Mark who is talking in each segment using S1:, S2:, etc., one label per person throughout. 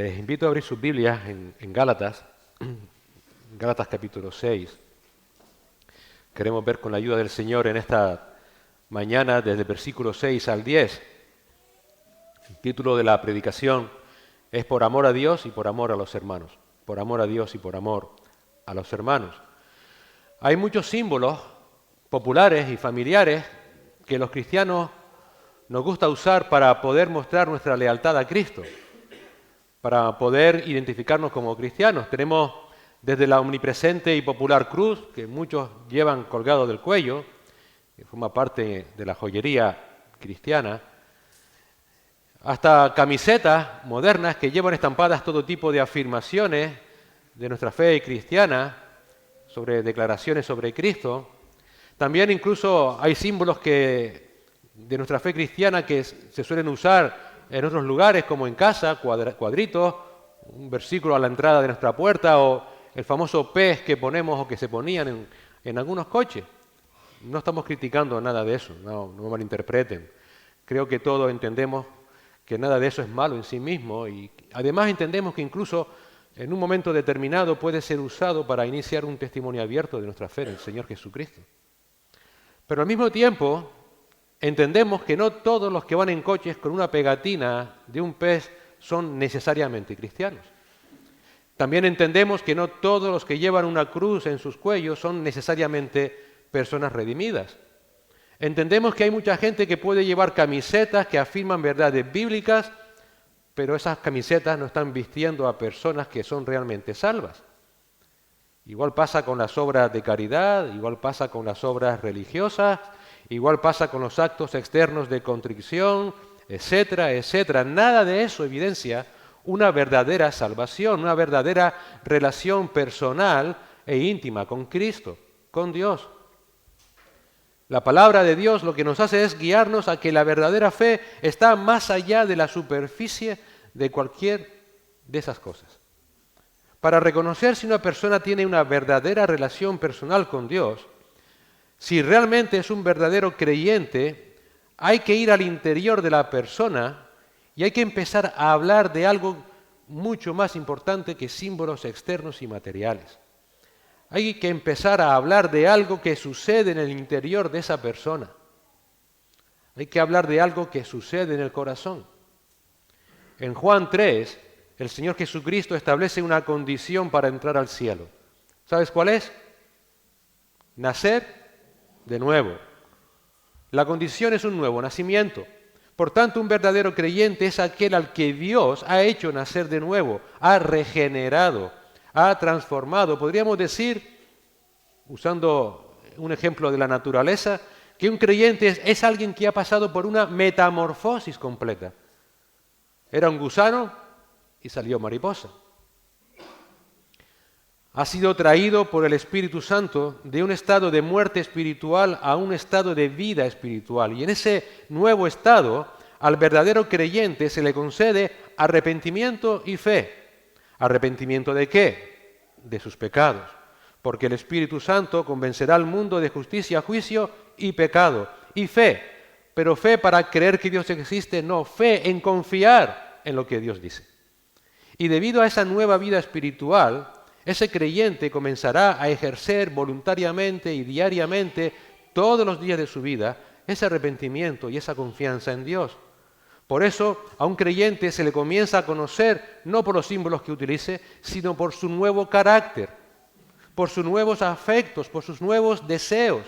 S1: Les invito a abrir sus Biblias en Gálatas, Gálatas capítulo 6. Queremos ver con la ayuda del Señor en esta mañana desde el versículo 6 al 10. El título de la predicación es Por amor a Dios y por amor a los hermanos. Por amor a Dios y por amor a los hermanos. Hay muchos símbolos populares y familiares que los cristianos nos gusta usar para poder mostrar nuestra lealtad a Cristo, para poder identificarnos como cristianos. Tenemos desde la omnipresente y popular cruz, que muchos llevan colgado del cuello, que forma parte de la joyería cristiana, hasta camisetas modernas que llevan estampadas todo tipo de afirmaciones de nuestra fe cristiana, sobre declaraciones sobre Cristo. También incluso hay símbolos de nuestra fe cristiana que se suelen usar en otros lugares, como en casa, cuadritos, un versículo a la entrada de nuestra puerta, o el famoso pez que ponemos o que se ponían en algunos coches. No estamos criticando nada de eso, no me malinterpreten. Creo que todos entendemos que nada de eso es malo en sí mismo, y además entendemos que incluso en un momento determinado puede ser usado para iniciar un testimonio abierto de nuestra fe en el Señor Jesucristo. Pero al mismo tiempo entendemos que no todos los que van en coches con una pegatina de un pez son necesariamente cristianos. También entendemos que no todos los que llevan una cruz en sus cuellos son necesariamente personas redimidas. Entendemos que hay mucha gente que puede llevar camisetas que afirman verdades bíblicas, pero esas camisetas no están vistiendo a personas que son realmente salvas. Igual pasa con las obras de caridad, igual pasa con las obras religiosas, igual pasa con los actos externos de contrición, etcétera, etcétera. Nada de eso evidencia una verdadera salvación, una verdadera relación personal e íntima con Cristo, con Dios. La palabra de Dios lo que nos hace es guiarnos a que la verdadera fe está más allá de la superficie de cualquier de esas cosas. Para reconocer si una persona tiene una verdadera relación personal con Dios, si realmente es un verdadero creyente, hay que ir al interior de la persona y hay que empezar a hablar de algo mucho más importante que símbolos externos y materiales. Hay que empezar a hablar de algo que sucede en el interior de esa persona. Hay que hablar de algo que sucede en el corazón. En Juan 3, el Señor Jesucristo establece una condición para entrar al cielo. ¿Sabes cuál es? Nacer de nuevo. La condición es un nuevo nacimiento. Por tanto, un verdadero creyente es aquel al que Dios ha hecho nacer de nuevo, ha regenerado, ha transformado. Podríamos decir, usando un ejemplo de la naturaleza, que un creyente es alguien que ha pasado por una metamorfosis completa. Era un gusano y salió mariposa. Ha sido traído por el Espíritu Santo de un estado de muerte espiritual a un estado de vida espiritual. Y en ese nuevo estado, al verdadero creyente se le concede arrepentimiento y fe. ¿Arrepentimiento de qué? De sus pecados. Porque el Espíritu Santo convencerá al mundo de justicia, juicio y pecado. Y fe, pero fe para creer que Dios existe, no, fe en confiar en lo que Dios dice. Y debido a esa nueva vida espiritual, ese creyente comenzará a ejercer voluntariamente y diariamente, todos los días de su vida, ese arrepentimiento y esa confianza en Dios. Por eso, a un creyente se le comienza a conocer no por los símbolos que utilice, sino por su nuevo carácter, por sus nuevos afectos, por sus nuevos deseos.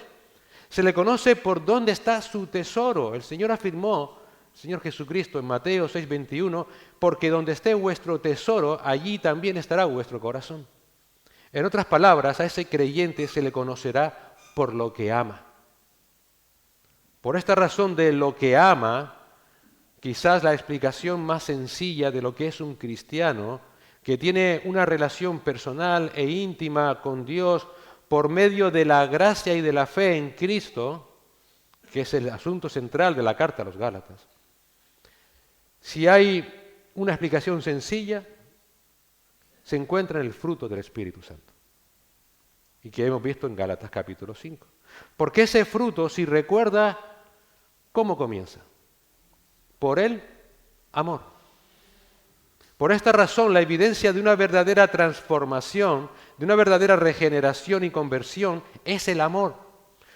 S1: Se le conoce por dónde está su tesoro. El Señor afirmó, el Señor Jesucristo en Mateo 6:21, porque donde esté vuestro tesoro, allí también estará vuestro corazón. En otras palabras, a ese creyente se le conocerá por lo que ama. Por esta razón de lo que ama, quizás la explicación más sencilla de lo que es un cristiano, que tiene una relación personal e íntima con Dios por medio de la gracia y de la fe en Cristo, que es el asunto central de la carta a los Gálatas. Si hay una explicación sencilla, se encuentra en el fruto del Espíritu Santo, y que hemos visto en Gálatas capítulo 5. Porque ese fruto, si recuerda, ¿cómo comienza? Por el amor. Por esta razón, la evidencia de una verdadera transformación, de una verdadera regeneración y conversión, es el amor.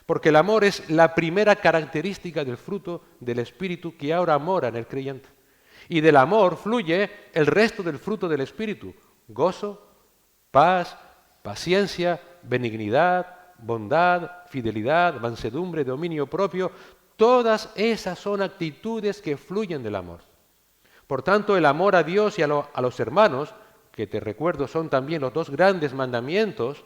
S1: Porque el amor es la primera característica del fruto del Espíritu que ahora mora en el creyente. Y del amor fluye el resto del fruto del Espíritu: gozo, paz, paciencia, benignidad, bondad, fidelidad, mansedumbre, dominio propio. Todas esas son actitudes que fluyen del amor. Por tanto, el amor a Dios y a los hermanos, que te recuerdo son también los dos grandes mandamientos,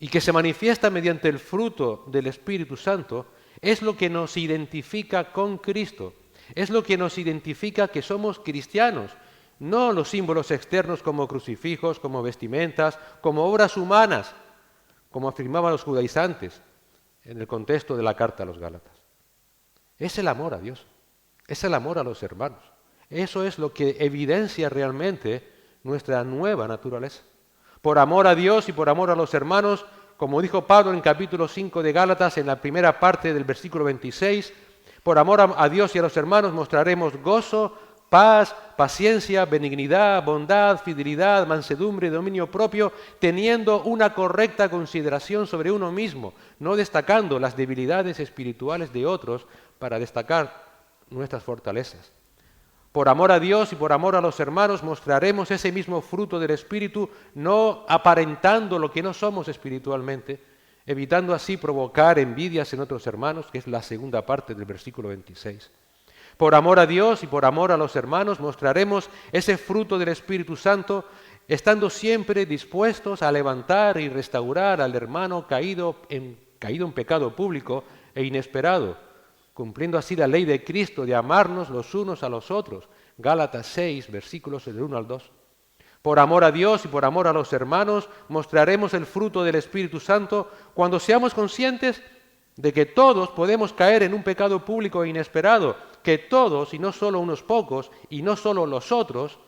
S1: y que se manifiesta mediante el fruto del Espíritu Santo, es lo que nos identifica con Cristo, es lo que nos identifica que somos cristianos, no los símbolos externos como crucifijos, como vestimentas, como obras humanas, como afirmaban los judaizantes en el contexto de la carta a los Gálatas. Es el amor a Dios, es el amor a los hermanos. Eso es lo que evidencia realmente nuestra nueva naturaleza. Por amor a Dios y por amor a los hermanos, como dijo Pablo en capítulo 5 de Gálatas, en la primera parte del versículo 26, por amor a Dios y a los hermanos mostraremos gozo, paz, paciencia, benignidad, bondad, fidelidad, mansedumbre, dominio propio, teniendo una correcta consideración sobre uno mismo, no destacando las debilidades espirituales de otros para destacar nuestras fortalezas. Por amor a Dios y por amor a los hermanos mostraremos ese mismo fruto del Espíritu, no aparentando lo que no somos espiritualmente, evitando así provocar envidias en otros hermanos, que es la segunda parte del versículo 26. Por amor a Dios y por amor a los hermanos mostraremos ese fruto del Espíritu Santo, estando siempre dispuestos a levantar y restaurar al hermano caído en pecado público e inesperado, cumpliendo así la ley de Cristo de amarnos los unos a los otros. Gálatas 6, versículos del 1 al 2. Por amor a Dios y por amor a los hermanos mostraremos el fruto del Espíritu Santo cuando seamos conscientes de que todos podemos caer en un pecado público e inesperado, que todos, y no solo unos pocos, y no solo los otros,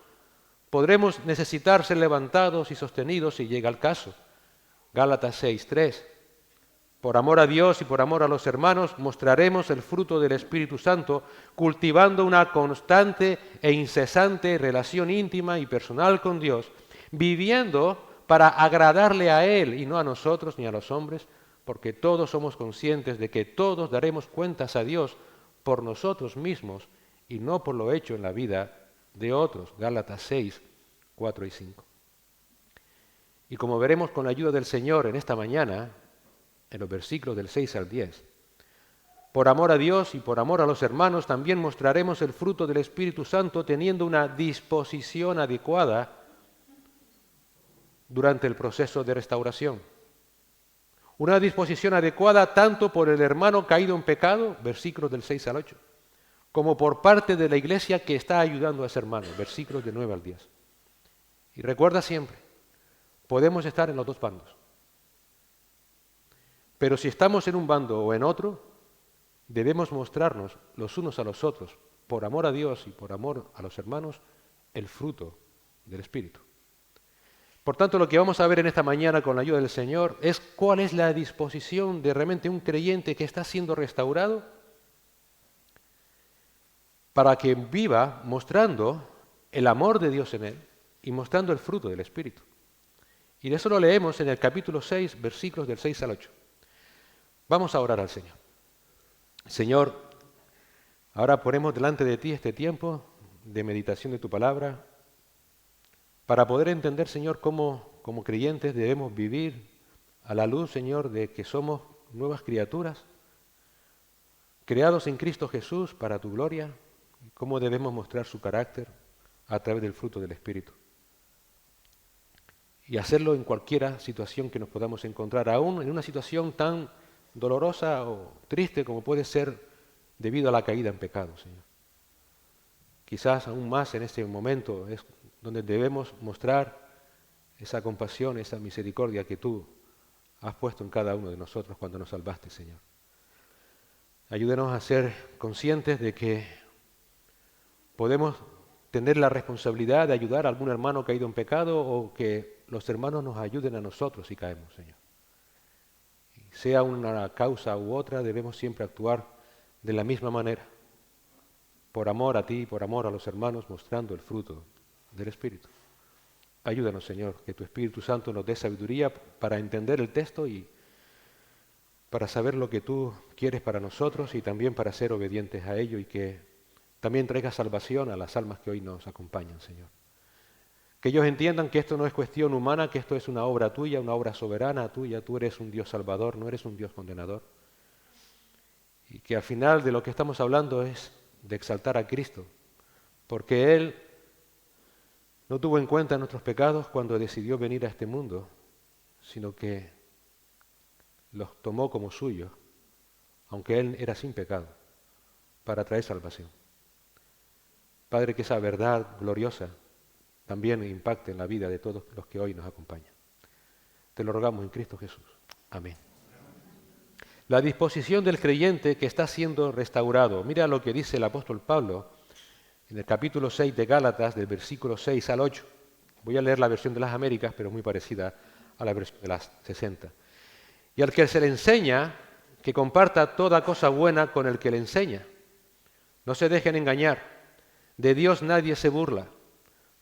S1: podremos necesitar ser levantados y sostenidos si llega el caso. Gálatas 6, 3. Por amor a Dios y por amor a los hermanos mostraremos el fruto del Espíritu Santo, cultivando una constante e incesante relación íntima y personal con Dios, viviendo para agradarle a Él y no a nosotros ni a los hombres, porque todos somos conscientes de que todos daremos cuentas a Dios por nosotros mismos y no por lo hecho en la vida de otros. Gálatas 6, 4 y 5. Y como veremos con la ayuda del Señor en esta mañana, en los versículos del 6 al 10. Por amor a Dios y por amor a los hermanos también mostraremos el fruto del Espíritu Santo teniendo una disposición adecuada durante el proceso de restauración. Una disposición adecuada tanto por el hermano caído en pecado, versículos del 6 al 8, como por parte de la iglesia que está ayudando a ese hermano, versículos del 9 al 10. Y recuerda siempre, podemos estar en los dos bandos. Pero si estamos en un bando o en otro, debemos mostrarnos los unos a los otros, por amor a Dios y por amor a los hermanos, el fruto del Espíritu. Por tanto, lo que vamos a ver en esta mañana con la ayuda del Señor es cuál es la disposición de realmente un creyente que está siendo restaurado para que viva mostrando el amor de Dios en él y mostrando el fruto del Espíritu. Y de eso lo leemos en el capítulo 6, versículos del 6 al 8. Vamos a orar al Señor. Señor, ahora ponemos delante de ti este tiempo de meditación de tu palabra para poder entender, Señor, cómo como creyentes debemos vivir a la luz, Señor, de que somos nuevas criaturas, creados en Cristo Jesús para tu gloria, y cómo debemos mostrar su carácter a través del fruto del Espíritu. Y hacerlo en cualquier situación que nos podamos encontrar, aún en una situación tan dolorosa o triste como puede ser debido a la caída en pecado, Señor. Quizás aún más en este momento es donde debemos mostrar esa compasión, esa misericordia que tú has puesto en cada uno de nosotros cuando nos salvaste, Señor. Ayúdenos a ser conscientes de que podemos tener la responsabilidad de ayudar a algún hermano caído en pecado o que los hermanos nos ayuden a nosotros si caemos, Señor. Sea una causa u otra, debemos siempre actuar de la misma manera. por amor a ti, por amor a los hermanos, mostrando el fruto del Espíritu. Ayúdanos, Señor, que tu Espíritu Santo nos dé sabiduría para entender el texto y para saber lo que tú quieres para nosotros y también para ser obedientes a ello y que también traiga salvación a las almas que hoy nos acompañan, Señor. Que ellos entiendan que esto no es cuestión humana, que esto es una obra tuya, una obra soberana tuya. Tú eres un Dios salvador, no eres un Dios condenador. Y que al final de lo que estamos hablando es de exaltar a Cristo, porque Él no tuvo en cuenta nuestros pecados cuando decidió venir a este mundo, sino que los tomó como suyos, aunque Él era sin pecado, para traer salvación. Padre, que esa verdad gloriosa también impacte en la vida de todos los que hoy nos acompañan. Te lo rogamos en Cristo Jesús. Amén. La disposición del creyente que está siendo restaurado. Mira lo que dice el apóstol Pablo en el capítulo 6 de Gálatas, del versículo 6 al 8. Voy a leer la versión de las Américas, pero muy parecida a la versión de las 60. Y al que se le enseña, que comparta toda cosa buena con el que le enseña. No se dejen engañar. De Dios nadie se burla,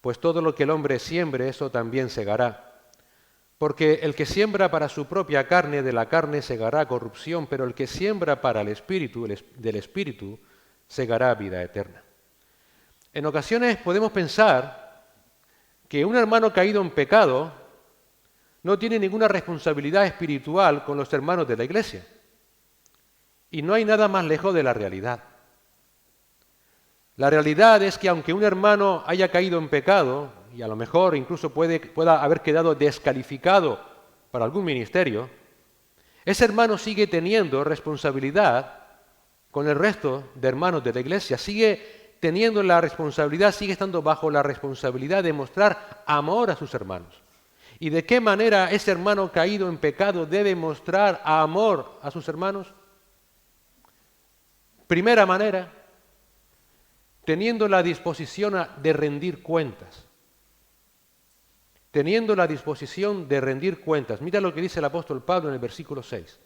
S1: pues todo lo que el hombre siembre, eso también segará. Porque el que siembra para su propia carne, de la carne segará corrupción, pero el que siembra para el Espíritu, del Espíritu, segará vida eterna. En ocasiones podemos pensar que un hermano caído en pecado no tiene ninguna responsabilidad espiritual con los hermanos de la iglesia. Y no hay nada más lejos de la realidad. La realidad es que aunque un hermano haya caído en pecado, y a lo mejor incluso pueda haber quedado descalificado para algún ministerio, ese hermano sigue teniendo responsabilidad con el resto de hermanos de la iglesia, sigue teniendo la responsabilidad, sigue estando bajo la responsabilidad de mostrar amor a sus hermanos. ¿Y de qué manera ese hermano caído en pecado debe mostrar amor a sus hermanos? Primera manera, teniendo la disposición de rendir cuentas. Teniendo la disposición de rendir cuentas. Mira lo que dice el apóstol Pablo en el versículo 6.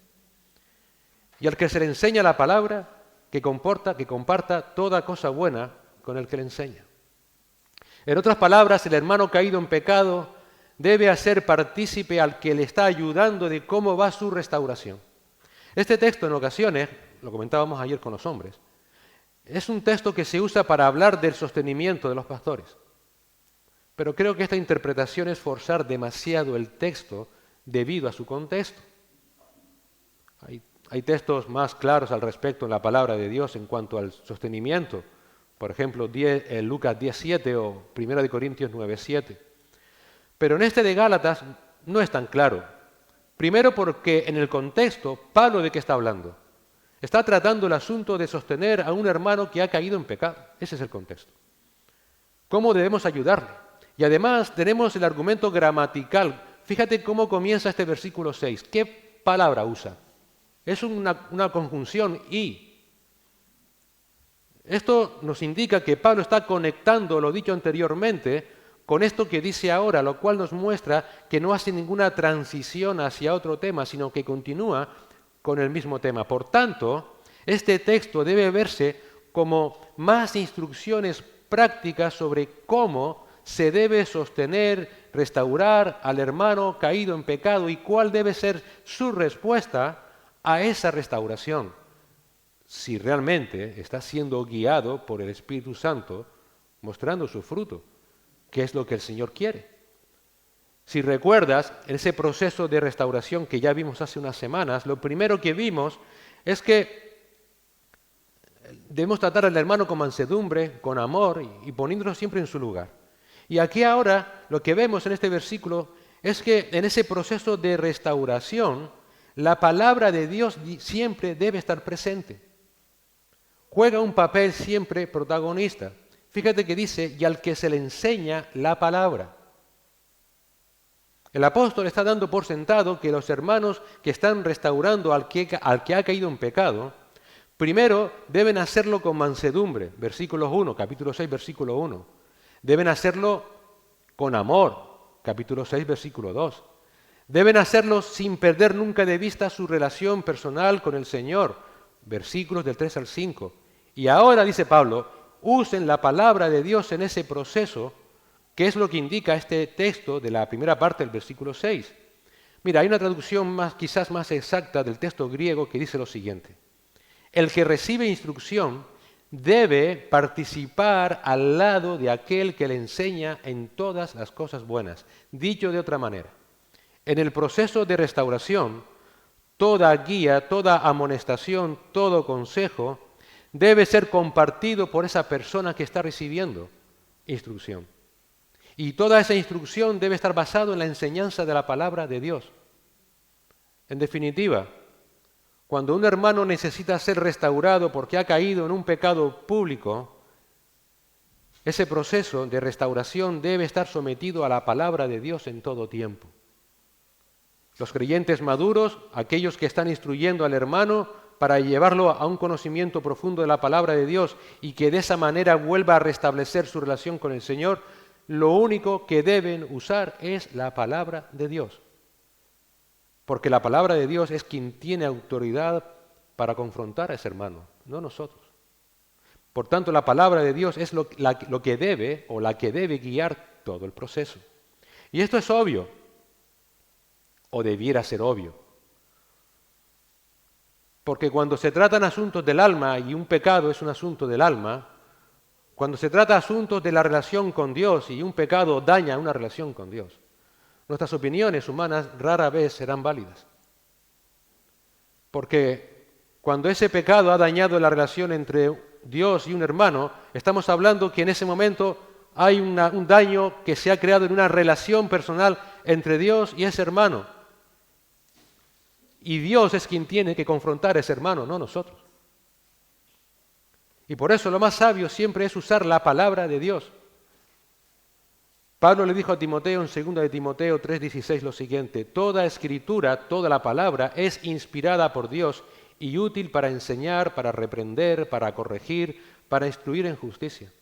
S1: Y al que se le enseña la palabra, que comparta toda cosa buena con el que le enseña. En otras palabras, el hermano caído en pecado debe hacer partícipe al que le está ayudando de cómo va su restauración. Este texto en ocasiones, lo comentábamos ayer con los hombres, es un texto que se usa para hablar del sostenimiento de los pastores. Pero creo que esta interpretación es forzar demasiado el texto debido a su contexto. Hay textos más claros al respecto en la palabra de Dios en cuanto al sostenimiento. Por ejemplo, Lucas 10:7 o 1 Corintios 9:7. Pero en este de Gálatas no es tan claro. Primero porque en el contexto, Pablo ¿de qué está hablando? Está tratando el asunto de sostener a un hermano que ha caído en pecado. Ese es el contexto. ¿Cómo debemos ayudarle? Y además tenemos el argumento gramatical. Fíjate cómo comienza este versículo 6. ¿Qué palabra usa? Es una conjunción y. Esto nos indica que Pablo está conectando lo dicho anteriormente con esto que dice ahora, lo cual nos muestra que no hace ninguna transición hacia otro tema, sino que continúa con el mismo tema. Por tanto, este texto debe verse como más instrucciones prácticas sobre cómo se debe sostener, restaurar al hermano caído en pecado y cuál debe ser su respuesta a esa restauración, si realmente está siendo guiado por el Espíritu Santo, mostrando su fruto, que es lo que el Señor quiere. Si recuerdas, en ese proceso de restauración que ya vimos hace unas semanas, lo primero que vimos es que debemos tratar al hermano con mansedumbre, con amor y poniéndolo siempre en su lugar. Y aquí ahora lo que vemos en este versículo es que en ese proceso de restauración, la palabra de Dios siempre debe estar presente. Juega un papel siempre protagonista. Fíjate que dice, y al que se le enseña la palabra. El apóstol está dando por sentado que los hermanos que están restaurando al que ha caído en pecado, primero deben hacerlo con mansedumbre, capítulo 6, versículo 1. Deben hacerlo con amor, capítulo 6, versículo 2. Deben hacerlo sin perder nunca de vista su relación personal con el Señor, versículos del 3 al 5. Y ahora, dice Pablo, usen la palabra de Dios en ese proceso, que es lo que indica este texto de la primera parte del versículo 6. Mira, hay una traducción quizás más exacta del texto griego que dice lo siguiente: el que recibe instrucción debe participar al lado de aquel que le enseña en todas las cosas buenas. Dicho de otra manera, en el proceso de restauración, toda guía, toda amonestación, todo consejo debe ser compartido por esa persona que está recibiendo instrucción. Y toda esa instrucción debe estar basada en la enseñanza de la palabra de Dios. En definitiva, cuando un hermano necesita ser restaurado porque ha caído en un pecado público, ese proceso de restauración debe estar sometido a la palabra de Dios en todo tiempo. Los creyentes maduros, aquellos que están instruyendo al hermano para llevarlo a un conocimiento profundo de la palabra de Dios y que de esa manera vuelva a restablecer su relación con el Señor, lo único que deben usar es la palabra de Dios. Porque la palabra de Dios es quien tiene autoridad para confrontar a ese hermano, no nosotros. Por tanto, la palabra de Dios es lo que debe o la que debe guiar todo el proceso. Y esto es obvio, o debiera ser obvio. Porque cuando se tratan asuntos del alma, y un pecado es un asunto del alma, cuando se trata asuntos de la relación con Dios y un pecado daña una relación con Dios, nuestras opiniones humanas rara vez serán válidas. Porque cuando ese pecado ha dañado la relación entre Dios y un hermano, estamos hablando que en ese momento hay un daño que se ha creado en una relación personal entre Dios y ese hermano. Y Dios es quien tiene que confrontar a ese hermano, no nosotros. Y por eso lo más sabio siempre es usar la palabra de Dios. Pablo le dijo a Timoteo en 2 de Timoteo 3:16 lo siguiente: toda escritura, toda la palabra es inspirada por Dios y útil para enseñar, para reprender, para corregir, para instruir en justicia.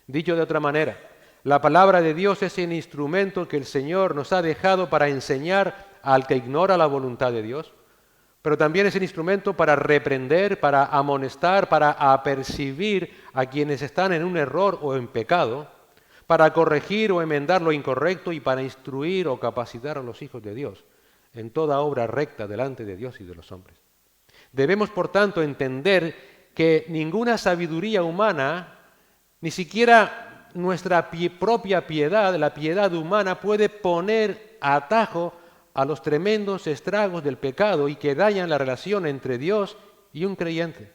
S1: Dicho de otra manera, la palabra de Dios es el instrumento que el Señor nos ha dejado para enseñar al que ignora la voluntad de Dios, pero también es el instrumento para reprender, para amonestar, para apercibir a quienes están en un error o en pecado, para corregir o enmendar lo incorrecto y para instruir o capacitar a los hijos de Dios en toda obra recta delante de Dios y de los hombres. Debemos, por tanto, entender que ninguna sabiduría humana, ni siquiera nuestra propia piedad, la piedad humana, puede poner atajo a los tremendos estragos del pecado y que dañan la relación entre Dios y un creyente.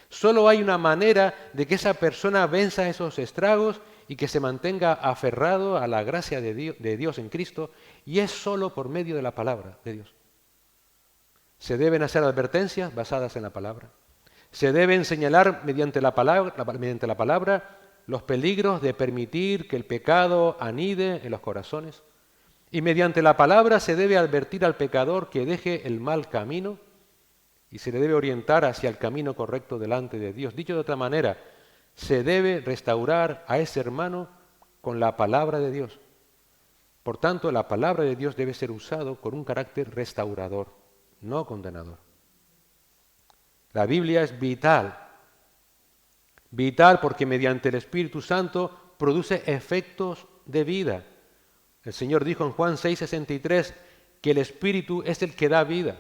S1: Solo hay una manera de que esa persona venza esos estragos y que se mantenga aferrado a la gracia de Dios en Cristo, y es solo por medio de la palabra de Dios. Se deben hacer advertencias basadas en la palabra. Se deben señalar mediante la palabra los peligros de permitir que el pecado anide en los corazones. Y mediante la palabra se debe advertir al pecador que deje el mal camino y se le debe orientar hacia el camino correcto delante de Dios. Dicho de otra manera, se debe restaurar a ese hermano con la palabra de Dios. Por tanto, la palabra de Dios debe ser usado con un carácter restaurador, no condenador. La Biblia es vital porque mediante el Espíritu Santo produce efectos de vida. El Señor dijo en Juan 6:63 que el Espíritu es el que da vida.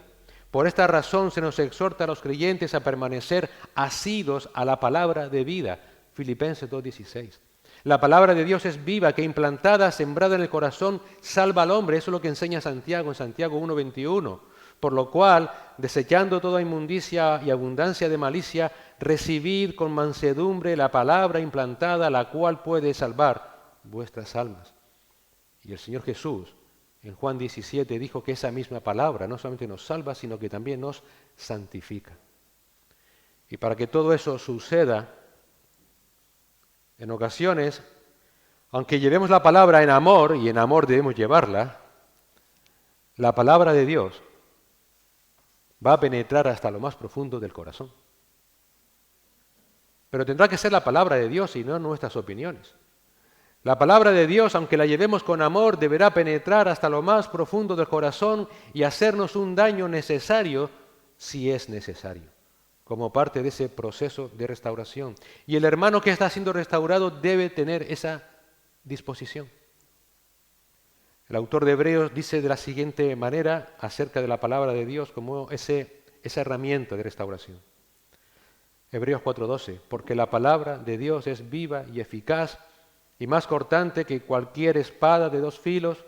S1: Por esta razón se nos exhorta a los creyentes a permanecer asidos a la palabra de vida. Filipenses 2:16. La palabra de Dios es viva, que implantada, sembrada en el corazón, salva al hombre. Eso es lo que enseña Santiago en Santiago 1:21. Por lo cual, desechando toda inmundicia y abundancia de malicia, recibid con mansedumbre la palabra implantada, la cual puede salvar vuestras almas. Y el Señor Jesús en Juan 17 dijo que esa misma palabra no solamente nos salva, sino que también nos santifica. Y para que todo eso suceda, en ocasiones, aunque llevemos la palabra en amor, y en amor debemos llevarla, la palabra de Dios va a penetrar hasta lo más profundo del corazón. Pero tendrá que ser la palabra de Dios y no nuestras opiniones. La palabra de Dios, aunque la llevemos con amor, deberá penetrar hasta lo más profundo del corazón y hacernos un daño necesario si es necesario. como parte de ese proceso de restauración. Y el hermano que está siendo restaurado debe tener esa disposición. El autor de Hebreos dice de la siguiente manera acerca de la palabra de Dios como esa herramienta de restauración. Hebreos 4:12, porque la palabra de Dios es viva y eficaz y más cortante que cualquier espada de dos filos,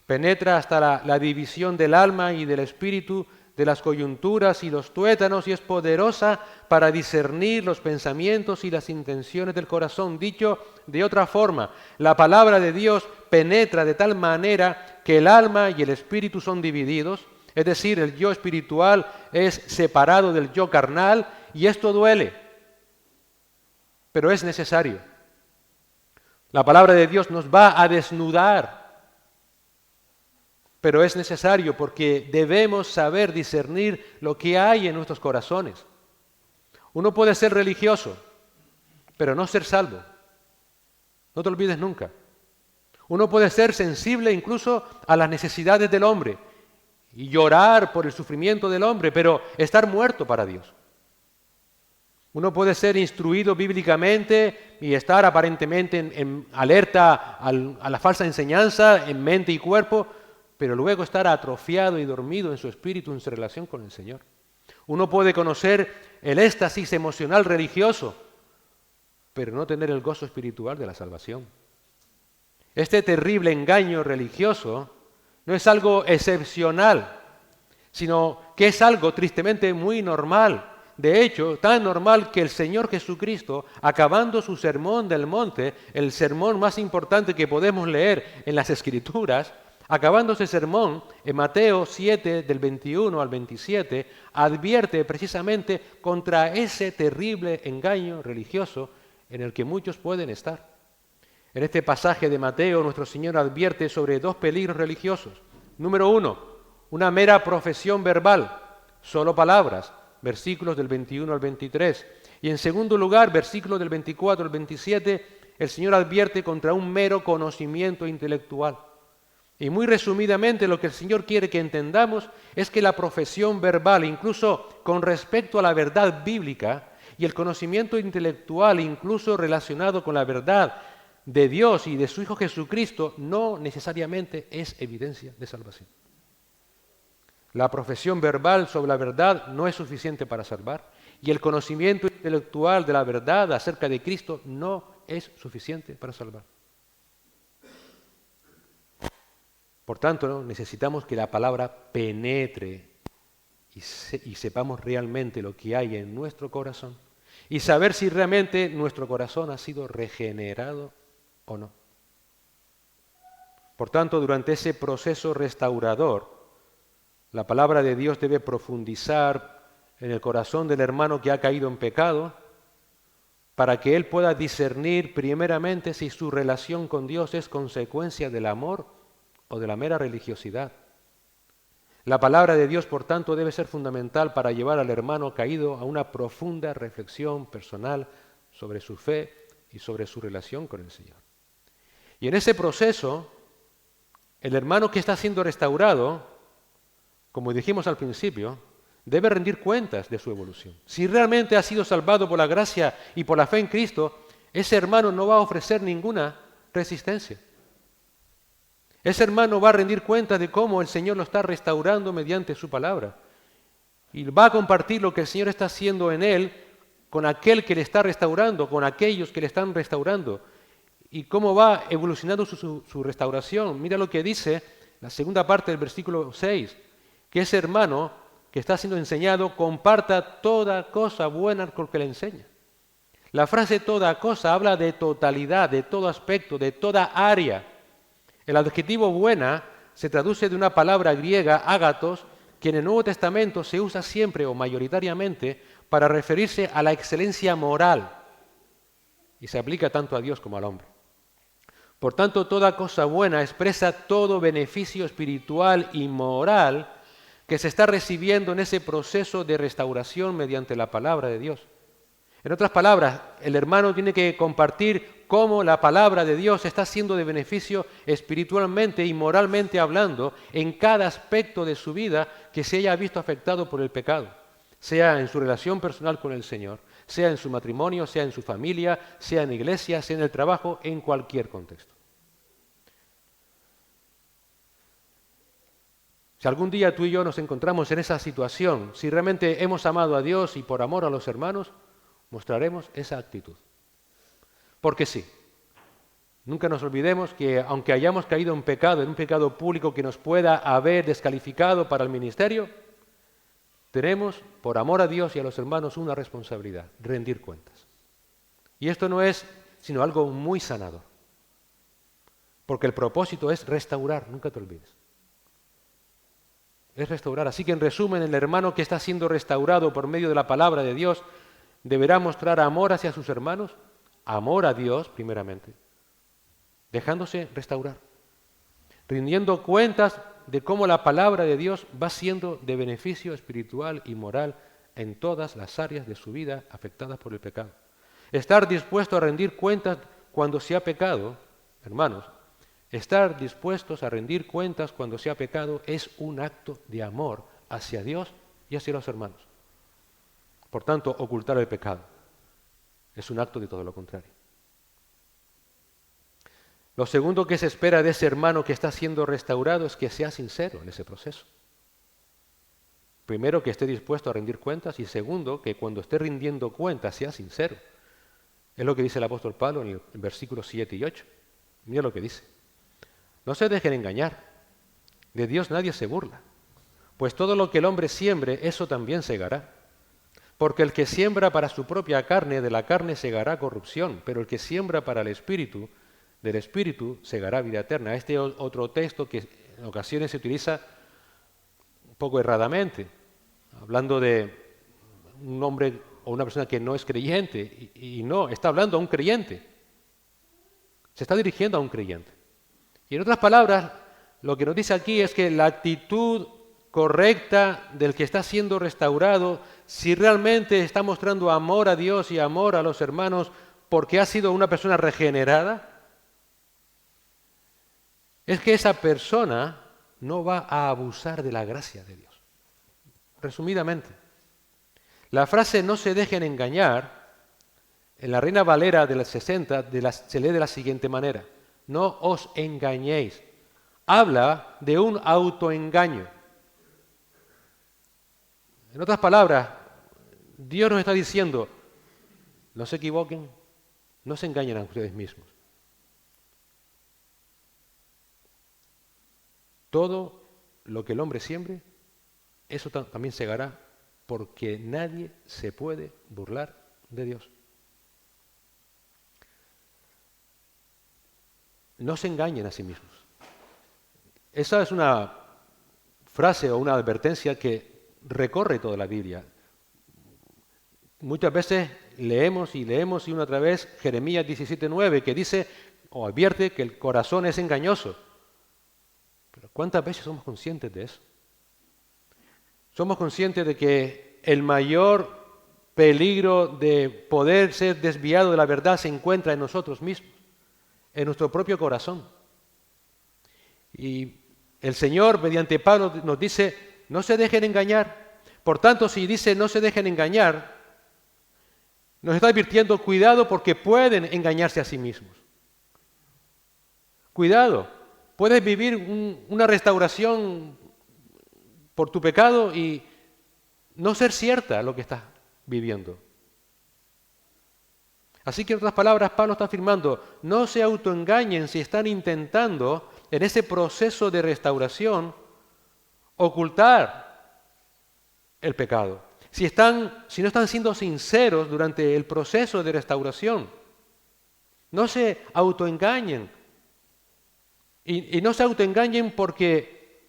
S1: penetra hasta la división del alma y del espíritu, de las coyunturas y los tuétanos, y es poderosa para discernir los pensamientos y las intenciones del corazón. Dicho de otra forma, la palabra de Dios penetra de tal manera que el alma y el espíritu son divididos, es decir, el yo espiritual es separado del yo carnal, y esto duele, pero es necesario. La palabra de Dios nos va a desnudar, pero es necesario porque debemos saber discernir lo que hay en nuestros corazones. Uno puede ser religioso, pero no ser salvo. No te olvides nunca. Uno puede ser sensible incluso a las necesidades del hombre y llorar por el sufrimiento del hombre, pero estar muerto para Dios. Uno puede ser instruido bíblicamente y estar aparentemente en alerta a la falsa enseñanza en mente y cuerpo, pero luego estar atrofiado y dormido en su espíritu en su relación con el Señor. Uno puede conocer el éxtasis emocional religioso, pero no tener el gozo espiritual de la salvación. Este terrible engaño religioso no es algo excepcional, sino que es algo tristemente muy normal. De hecho, tan normal que el Señor Jesucristo, acabando su sermón del monte, el sermón más importante que podemos leer en las Escrituras, acabando ese sermón, en Mateo 7, del 21 al 27, advierte precisamente contra ese terrible engaño religioso en el que muchos pueden estar. En este pasaje de Mateo, nuestro Señor advierte sobre dos peligros religiosos. Número 1, una mera profesión verbal, solo palabras, versículos del 21 al 23. Y en segundo lugar, versículos del 24 al 27, el Señor advierte contra un mero conocimiento intelectual. Y muy resumidamente lo que el Señor quiere que entendamos es que la profesión verbal, incluso con respecto a la verdad bíblica, y el conocimiento intelectual, incluso relacionado con la verdad de Dios y de su Hijo Jesucristo, no necesariamente es evidencia de salvación. La profesión verbal sobre la verdad no es suficiente para salvar, y el conocimiento intelectual de la verdad acerca de Cristo no es suficiente para salvar. Por tanto, ¿no?, necesitamos que la palabra penetre y sepamos realmente lo que hay en nuestro corazón y saber si realmente nuestro corazón ha sido regenerado o no. Por tanto, durante ese proceso restaurador, la palabra de Dios debe profundizar en el corazón del hermano que ha caído en pecado para que él pueda discernir primeramente si su relación con Dios es consecuencia del amor o de la mera religiosidad. La palabra de Dios, por tanto, debe ser fundamental para llevar al hermano caído a una profunda reflexión personal sobre su fe y sobre su relación con el Señor. Y en ese proceso, el hermano que está siendo restaurado, como dijimos al principio, debe rendir cuentas de su evolución. Si realmente ha sido salvado por la gracia y por la fe en Cristo, ese hermano no va a ofrecer ninguna resistencia. Ese hermano va a rendir cuentas de cómo el Señor lo está restaurando mediante su palabra. Y va a compartir lo que el Señor está haciendo en él con aquel que le está restaurando, con aquellos que le están restaurando. Y cómo va evolucionando su restauración. Mira lo que dice la segunda parte del versículo 6, que ese hermano que está siendo enseñado comparta toda cosa buena con que le enseña. La frase toda cosa habla de totalidad, de todo aspecto, de toda área. El adjetivo buena se traduce de una palabra griega, ágatos, que en el Nuevo Testamento se usa siempre o mayoritariamente para referirse a la excelencia moral y se aplica tanto a Dios como al hombre. Por tanto, toda cosa buena expresa todo beneficio espiritual y moral que se está recibiendo en ese proceso de restauración mediante la palabra de Dios. En otras palabras, el hermano tiene que compartir cómo la palabra de Dios está siendo de beneficio espiritualmente y moralmente hablando en cada aspecto de su vida que se haya visto afectado por el pecado. sea en su relación personal con el Señor, sea en su matrimonio, sea en su familia, sea en la iglesia, sea en el trabajo, en cualquier contexto. Si algún día tú y yo nos encontramos en esa situación, si realmente hemos amado a Dios y por amor a los hermanos, mostraremos esa actitud. Porque sí, nunca nos olvidemos que aunque hayamos caído en un pecado público que nos pueda haber descalificado para el ministerio, tenemos, por amor a Dios y a los hermanos, una responsabilidad, rendir cuentas. Y esto no es sino algo muy sanador, porque el propósito es restaurar, nunca te olvides. Es restaurar. Así que en resumen, el hermano que está siendo restaurado por medio de la palabra de Dios deberá mostrar amor hacia sus hermanos, amor a Dios primeramente, dejándose restaurar, rindiendo cuentas de cómo la palabra de Dios va siendo de beneficio espiritual y moral en todas las áreas de su vida afectadas por el pecado. Estar dispuesto a rendir cuentas cuando se ha pecado, hermanos, estar dispuestos a rendir cuentas cuando se ha pecado es un acto de amor hacia Dios y hacia los hermanos. Por tanto, ocultar el pecado es un acto de todo lo contrario. Lo segundo que se espera de ese hermano que está siendo restaurado es que sea sincero en ese proceso. Primero, que esté dispuesto a rendir cuentas y segundo, que cuando esté rindiendo cuentas sea sincero. Es lo que dice el apóstol Pablo en el versículo 7 y 8. Mira lo que dice. No se dejen engañar. De Dios nadie se burla. Pues todo lo que el hombre siembre, eso también segará. Porque el que siembra para su propia carne, de la carne segará corrupción, pero el que siembra para el Espíritu, del Espíritu segará vida eterna. Este es otro texto que en ocasiones se utiliza un poco erradamente, hablando de un hombre o una persona que no es creyente, y no, está hablando a un creyente. Se está dirigiendo a un creyente. Y en otras palabras, lo que nos dice aquí es que la actitud correcta del que está siendo restaurado, si realmente está mostrando amor a Dios y amor a los hermanos porque ha sido una persona regenerada, es que esa persona no va a abusar de la gracia de Dios. Resumidamente, la frase "no se dejen engañar", en la Reina Valera de las 60 se lee de la siguiente manera: no os engañéis. Habla de un autoengaño. En otras palabras, Dios nos está diciendo, no se equivoquen, no se engañen a ustedes mismos. Todo lo que el hombre siembre, eso también segará, porque nadie se puede burlar de Dios. No se engañen a sí mismos. Esa es una frase o una advertencia que recorre toda la Biblia. Muchas veces leemos y una otra vez Jeremías 17:9, que dice o advierte que el corazón es engañoso. Pero ¿cuántas veces somos conscientes de eso? Somos conscientes de que el mayor peligro de poder ser desviado de la verdad se encuentra en nosotros mismos, en nuestro propio corazón. Y el Señor, mediante Pablo, nos dice, no se dejen engañar. Por tanto, si dice no se dejen engañar, nos está advirtiendo, cuidado, porque pueden engañarse a sí mismos. Cuidado, puedes vivir una restauración por tu pecado y no ser cierta lo que estás viviendo. Así que en otras palabras, Pablo está afirmando, no se autoengañen si están intentando en ese proceso de restauración ocultar el pecado. Si no están siendo sinceros durante el proceso de restauración, no se autoengañen. Y no se autoengañen porque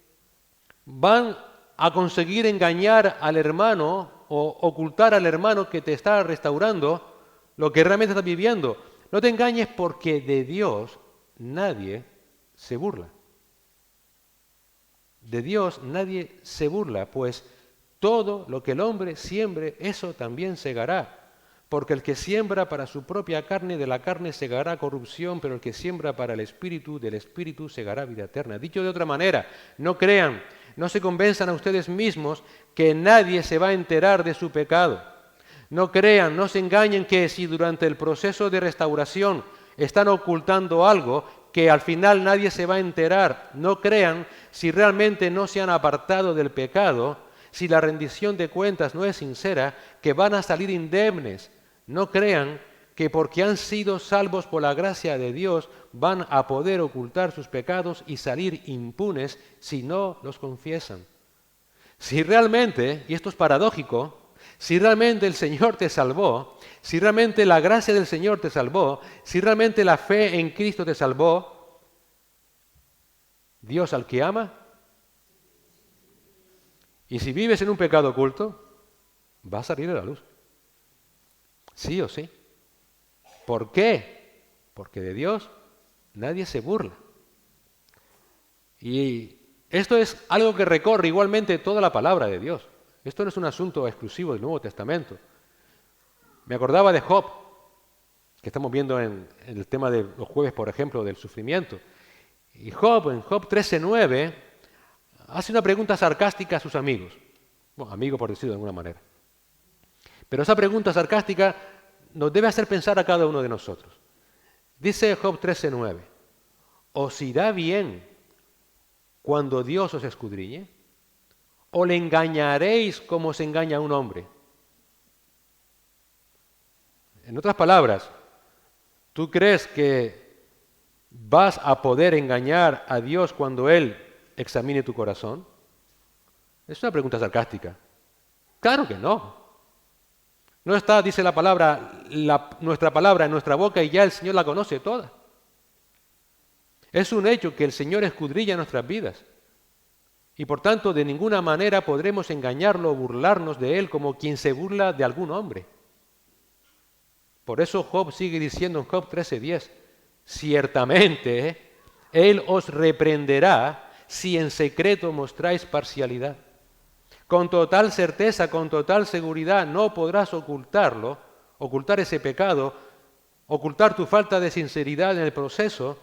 S1: van a conseguir engañar al hermano o ocultar al hermano que te está restaurando lo que realmente estás viviendo. No te engañes porque de Dios nadie se burla. De Dios nadie se burla, pues todo lo que el hombre siembre, eso también segará. Porque el que siembra para su propia carne, de la carne segará corrupción, pero el que siembra para el Espíritu, del Espíritu segará vida eterna. Dicho de otra manera, no crean no se convenzan a ustedes mismos que nadie se va a enterar de su pecado. No crean, no se engañen que si durante el proceso de restauración están ocultando algo, que al final nadie se va a enterar. No crean si realmente no se han apartado del pecado, si la rendición de cuentas no es sincera, que van a salir indemnes. No crean que porque han sido salvos por la gracia de Dios van a poder ocultar sus pecados y salir impunes si no los confiesan. Si realmente, y esto es paradójico, si realmente el Señor te salvó, si realmente la gracia del Señor te salvó, si realmente la fe en Cristo te salvó, Dios al que ama, y si vives en un pecado oculto, va a salir a la luz. Sí o sí. ¿Por qué? Porque de Dios nadie se burla. Y esto es algo que recorre igualmente toda la palabra de Dios. Esto no es un asunto exclusivo del Nuevo Testamento. Me acordaba de Job, que estamos viendo en el tema de los jueves, por ejemplo, del sufrimiento. Y Job, en Job 13:9, hace una pregunta sarcástica a sus amigos. Bueno, amigo por decirlo de alguna manera. Pero esa pregunta sarcástica nos debe hacer pensar a cada uno de nosotros. Dice Job 13:9, ¿os irá bien cuando Dios os escudriñe? ¿O le engañaréis como se engaña a un hombre? En otras palabras, ¿tú crees que vas a poder engañar a Dios cuando Él examine tu corazón? Es una pregunta sarcástica. Claro que no. No está, dice la palabra, nuestra palabra en nuestra boca y ya el Señor la conoce toda. Es un hecho que el Señor escudriña nuestras vidas. Y por tanto, de ninguna manera podremos engañarlo o burlarnos de Él como quien se burla de algún hombre. Por eso Job sigue diciendo en Job 13:10, ciertamente Él os reprenderá si en secreto mostráis parcialidad. Con total certeza, con total seguridad, no podrás ocultarlo, ocultar ese pecado, ocultar tu falta de sinceridad en el proceso,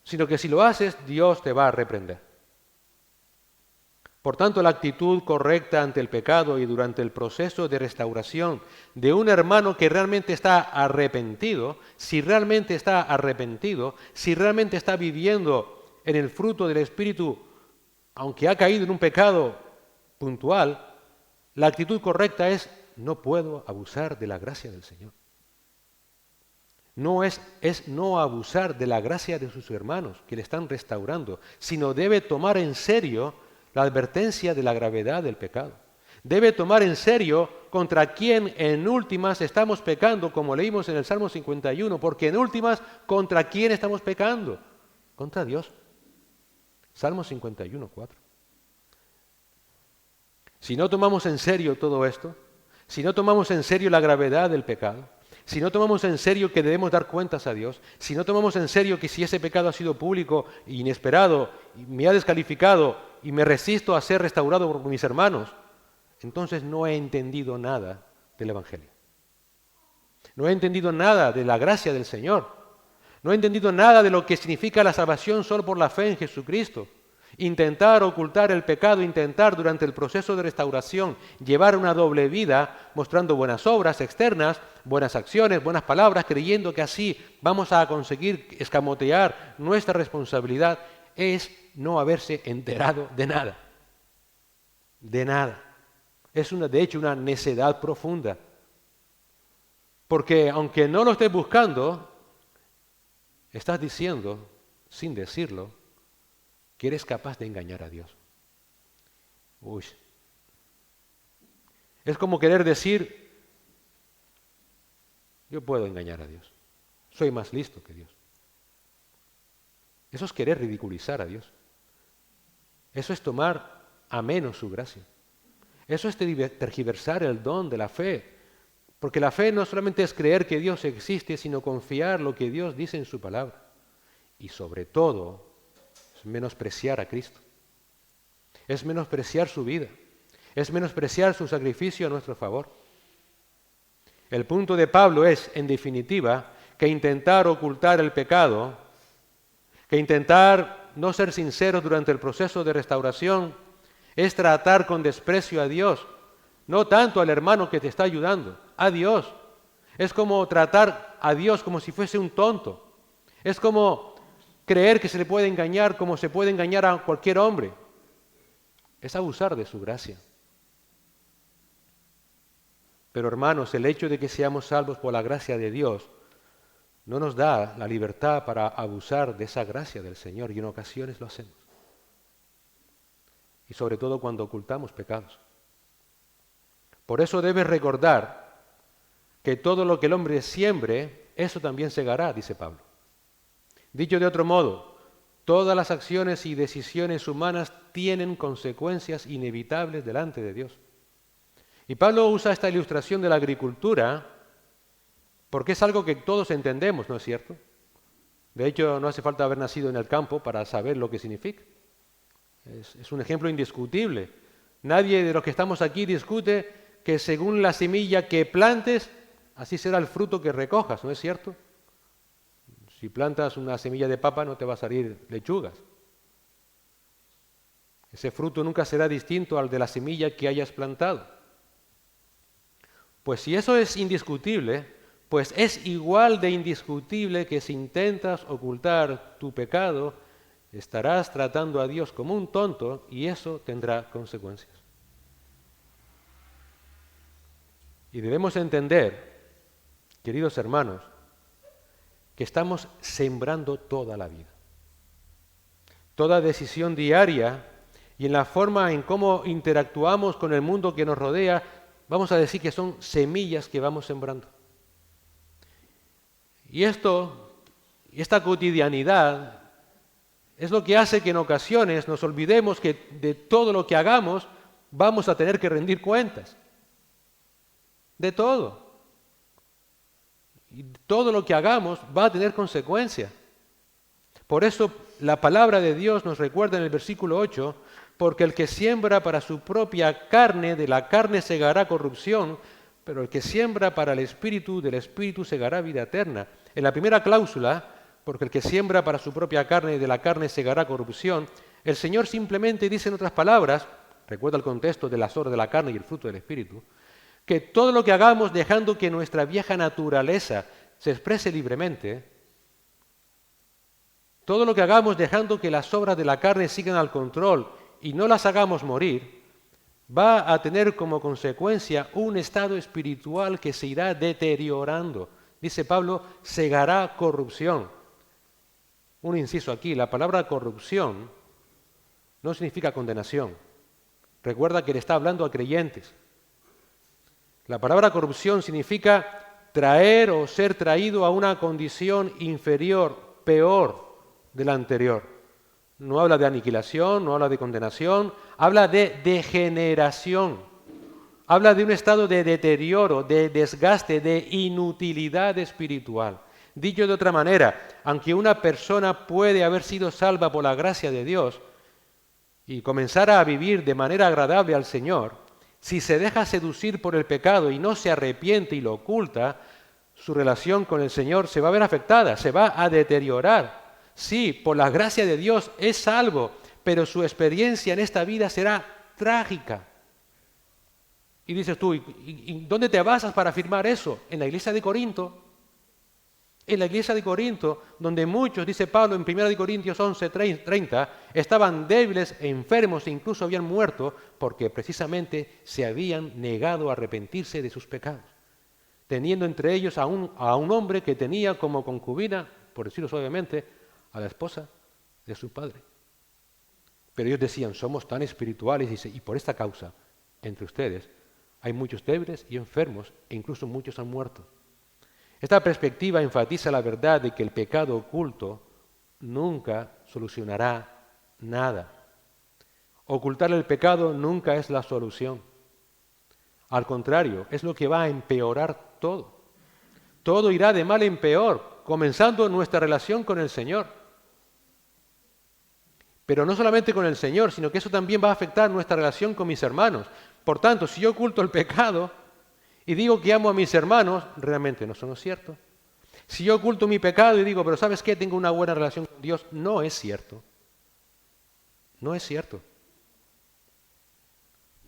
S1: sino que si lo haces, Dios te va a reprender. Por tanto, la actitud correcta ante el pecado y durante el proceso de restauración de un hermano que realmente está arrepentido, si realmente está viviendo en el fruto del Espíritu, aunque ha caído en un pecado puntual, la actitud correcta es: no puedo abusar de la gracia del Señor. No es no abusar de la gracia de sus hermanos que le están restaurando, sino debe tomar en serio la advertencia de la gravedad del pecado. Debe tomar en serio contra quién en últimas estamos pecando, como leímos en el Salmo 51, porque en últimas, ¿contra quién estamos pecando? Contra Dios. Salmo 51:4. Si no tomamos en serio todo esto, si no tomamos en serio la gravedad del pecado, si no tomamos en serio que debemos dar cuentas a Dios, si no tomamos en serio que si ese pecado ha sido público, inesperado, y me ha descalificado y me resisto a ser restaurado por mis hermanos, entonces no he entendido nada del Evangelio. No he entendido nada de la gracia del Señor. No he entendido nada de lo que significa la salvación solo por la fe en Jesucristo. Intentar ocultar el pecado, intentar durante el proceso de restauración llevar una doble vida, mostrando buenas obras externas, buenas acciones, buenas palabras, creyendo que así vamos a conseguir escamotear nuestra responsabilidad, es no haberse enterado de nada. De nada. Es de hecho una necedad profunda. Porque aunque no lo estés buscando, estás diciendo, sin decirlo, que eres capaz de engañar a Dios. Uy. Es como querer decir, yo puedo engañar a Dios. Soy más listo que Dios. Eso es querer ridiculizar a Dios. Eso es tomar a menos su gracia. Eso es tergiversar el don de la fe. Porque la fe no solamente es creer que Dios existe, sino confiar lo que Dios dice en su palabra. Y sobre todo, es menospreciar a Cristo. Es menospreciar su vida. Es menospreciar su sacrificio a nuestro favor. El punto de Pablo es, en definitiva, que intentar ocultar el pecado, que intentar no ser sinceros durante el proceso de restauración, Es tratar con desprecio a Dios, no tanto al hermano que te está ayudando, a Dios. Es como tratar a Dios como si fuese un tonto. Es como creer que se le puede engañar como se puede engañar a cualquier hombre. Es abusar de su gracia. Pero hermanos, el hecho de que seamos salvos por la gracia de Dios no nos da la libertad para abusar de esa gracia del Señor, y en ocasiones lo hacemos. Y sobre todo cuando ocultamos pecados. Por eso debes recordar que todo lo que el hombre siembre, eso también segará, dice Pablo. Dicho de otro modo, todas las acciones y decisiones humanas tienen consecuencias inevitables delante de Dios. Y Pablo usa esta ilustración de la agricultura porque es algo que todos entendemos, ¿no es cierto? De hecho, no hace falta haber nacido en el campo para saber lo que significa. Es un ejemplo indiscutible. Nadie de los que estamos aquí discute que según la semilla que plantes, así será el fruto que recojas, ¿no es cierto? Si plantas una semilla de papa no te va a salir lechugas. Ese fruto nunca será distinto al de la semilla que hayas plantado. Pues si eso es indiscutible, pues es igual de indiscutible que si intentas ocultar tu pecado, estarás tratando a Dios como un tonto y eso tendrá consecuencias. Y debemos entender, queridos hermanos, que estamos sembrando toda la vida. Toda decisión diaria y en la forma en cómo interactuamos con el mundo que nos rodea, vamos a decir que son semillas que vamos sembrando. Y esta cotidianidad es lo que hace que en ocasiones nos olvidemos que de todo lo que hagamos vamos a tener que rendir cuentas. De todo. Y todo lo que hagamos va a tener consecuencias. Por eso la palabra de Dios nos recuerda en el versículo 8, porque el que siembra para su propia carne, de la carne segará corrupción, pero el que siembra para el Espíritu, del Espíritu segará vida eterna. En la primera cláusula, porque el que siembra para su propia carne, de la carne segará corrupción, el Señor simplemente dice en otras palabras, recuerda el contexto de las obras de la carne y el fruto del Espíritu, que todo lo que hagamos dejando que nuestra vieja naturaleza se exprese libremente, todo lo que hagamos dejando que las obras de la carne sigan al control y no las hagamos morir, va a tener como consecuencia un estado espiritual que se irá deteriorando. Dice Pablo, segará corrupción. Un inciso aquí, la palabra corrupción no significa condenación. Recuerda que le está hablando a creyentes. La palabra corrupción significa traer o ser traído a una condición inferior, peor de la anterior. No habla de aniquilación, no habla de condenación, habla de degeneración. Habla de un estado de deterioro, de desgaste, de inutilidad espiritual. Dicho de otra manera, aunque una persona puede haber sido salva por la gracia de Dios y comenzar a vivir de manera agradable al Señor, si se deja seducir por el pecado y no se arrepiente y lo oculta, su relación con el Señor se va a ver afectada, se va a deteriorar. Sí, por la gracia de Dios es salvo, pero su experiencia en esta vida será trágica. Y dices tú, ¿y dónde te basas para afirmar eso? En la iglesia de Corinto. En la iglesia de Corinto, donde muchos, dice Pablo en 1 Corintios 11:30, estaban débiles, enfermos e incluso habían muerto porque precisamente se habían negado a arrepentirse de sus pecados, teniendo entre ellos a un hombre que tenía como concubina, por decirlo suavemente, a la esposa de su padre. Pero ellos decían, somos tan espirituales y por esta causa, entre ustedes, hay muchos débiles y enfermos e incluso muchos han muerto. Esta perspectiva enfatiza la verdad de que el pecado oculto nunca solucionará nada. Ocultar el pecado nunca es la solución. Al contrario, es lo que va a empeorar todo. Todo irá de mal en peor, comenzando nuestra relación con el Señor. Pero no solamente con el Señor, sino que eso también va a afectar nuestra relación con mis hermanos. Por tanto, si yo oculto el pecado y digo que amo a mis hermanos, realmente no es cierto. Si yo oculto mi pecado y digo, pero ¿sabes qué? Tengo una buena relación con Dios, no es cierto. No es cierto.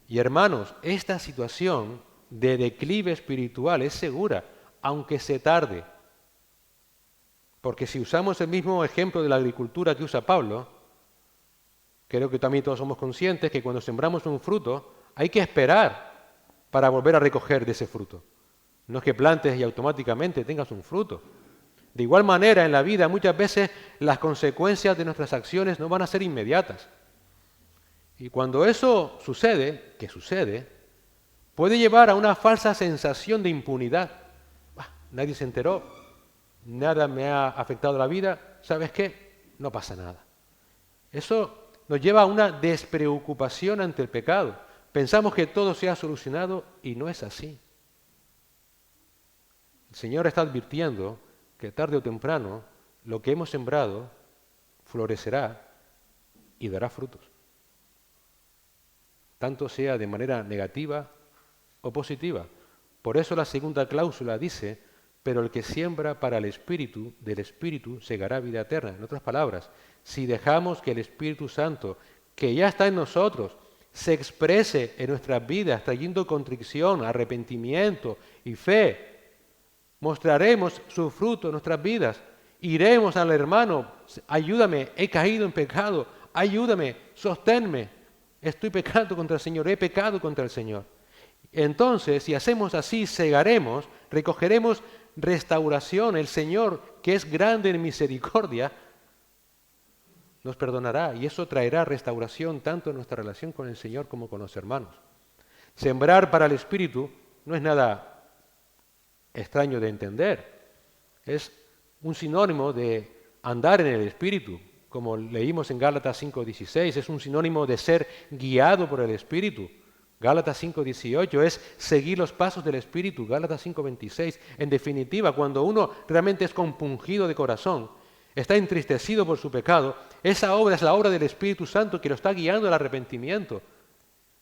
S1: Y hermanos, esta situación de declive espiritual es segura, aunque se tarde. Porque si usamos el mismo ejemplo de la agricultura que usa Pablo, creo que también todos somos conscientes que cuando sembramos un fruto hay que esperar para volver a recoger de ese fruto. No es que plantes y automáticamente tengas un fruto. De igual manera, en la vida muchas veces las consecuencias de nuestras acciones no van a ser inmediatas. Y cuando eso sucede, que sucede, puede llevar a una falsa sensación de impunidad. Nadie se enteró, nada me ha afectado la vida, ¿sabes qué? No pasa nada. Eso nos lleva a una despreocupación ante el pecado. Pensamos que todo se ha solucionado y no es así. El Señor está advirtiendo que tarde o temprano lo que hemos sembrado florecerá y dará frutos. Tanto sea de manera negativa o positiva. Por eso la segunda cláusula dice, pero el que siembra para el Espíritu, del Espíritu segará vida eterna. En otras palabras, si dejamos que el Espíritu Santo, que ya está en nosotros, se exprese en nuestras vidas, trayendo contrición, arrepentimiento y fe, mostraremos su fruto en nuestras vidas. Iremos al hermano, ayúdame, he caído en pecado, ayúdame, sosténme, estoy pecando contra el Señor, he pecado contra el Señor. Entonces, si hacemos así, segaremos, recogeremos restauración. El Señor, que es grande en misericordia, nos perdonará y eso traerá restauración tanto en nuestra relación con el Señor como con los hermanos. Sembrar para el Espíritu no es nada extraño de entender. Es un sinónimo de andar en el Espíritu, como leímos en Gálatas 5:16, es un sinónimo de ser guiado por el Espíritu. Gálatas 5:18 es seguir los pasos del Espíritu. Gálatas 5:26. En definitiva, cuando uno realmente es compungido de corazón, está entristecido por su pecado, esa obra es la obra del Espíritu Santo que lo está guiando al arrepentimiento.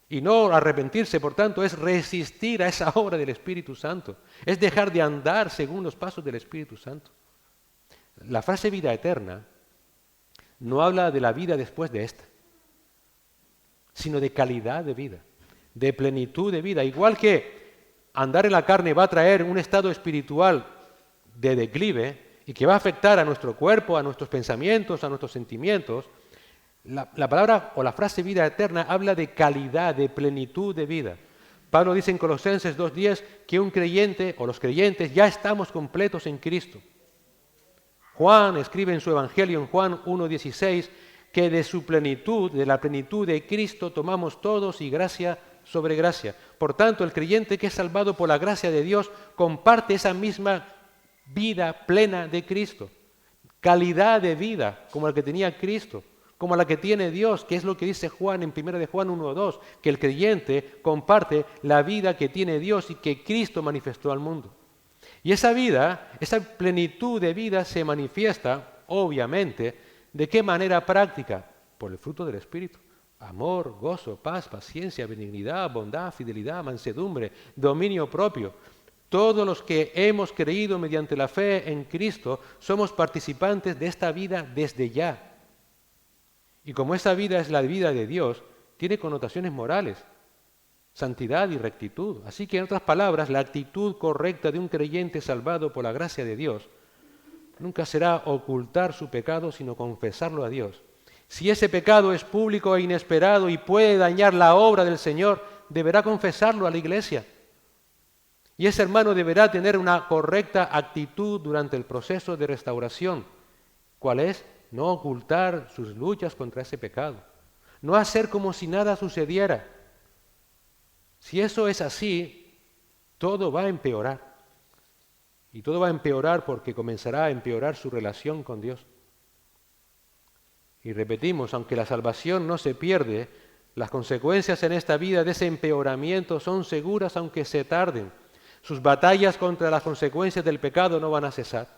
S1: Y no arrepentirse, por tanto, es resistir a esa obra del Espíritu Santo. Es dejar de andar según los pasos del Espíritu Santo. La frase vida eterna no habla de la vida después de esta, sino de calidad de vida, de plenitud de vida. Igual que andar en la carne va a traer un estado espiritual de declive y que va a afectar a nuestro cuerpo, a nuestros pensamientos, a nuestros sentimientos, la palabra o la frase vida eterna habla de calidad, de plenitud de vida. Pablo dice en Colosenses 2:10 que un creyente o los creyentes ya estamos completos en Cristo. Juan escribe en su Evangelio en Juan 1:16 que de su plenitud, de la plenitud de Cristo tomamos todos y gracia sobre gracia. Por tanto, el creyente que es salvado por la gracia de Dios comparte esa misma vida plena de Cristo. Calidad de vida como la que tenía Cristo, como la que tiene Dios, que es lo que dice Juan en 1 de Juan 1:2, que el creyente comparte la vida que tiene Dios y que Cristo manifestó al mundo. Y esa vida, esa plenitud de vida se manifiesta, obviamente, ¿de qué manera práctica? Por el fruto del Espíritu. Amor, gozo, paz, paciencia, benignidad, bondad, fidelidad, mansedumbre, dominio propio. Todos los que hemos creído mediante la fe en Cristo somos participantes de esta vida desde ya. Y como esa vida es la vida de Dios, tiene connotaciones morales, santidad y rectitud. Así que, en otras palabras, la actitud correcta de un creyente salvado por la gracia de Dios nunca será ocultar su pecado, sino confesarlo a Dios. Si ese pecado es público e inesperado y puede dañar la obra del Señor, deberá confesarlo a la iglesia. Y ese hermano deberá tener una correcta actitud durante el proceso de restauración. ¿Cuál es? No ocultar sus luchas contra ese pecado. No hacer como si nada sucediera. Si eso es así, todo va a empeorar. Y todo va a empeorar porque comenzará a empeorar su relación con Dios. Y repetimos, aunque la salvación no se pierde, las consecuencias en esta vida de ese empeoramiento son seguras aunque se tarden. Sus batallas contra las consecuencias del pecado no van a cesar.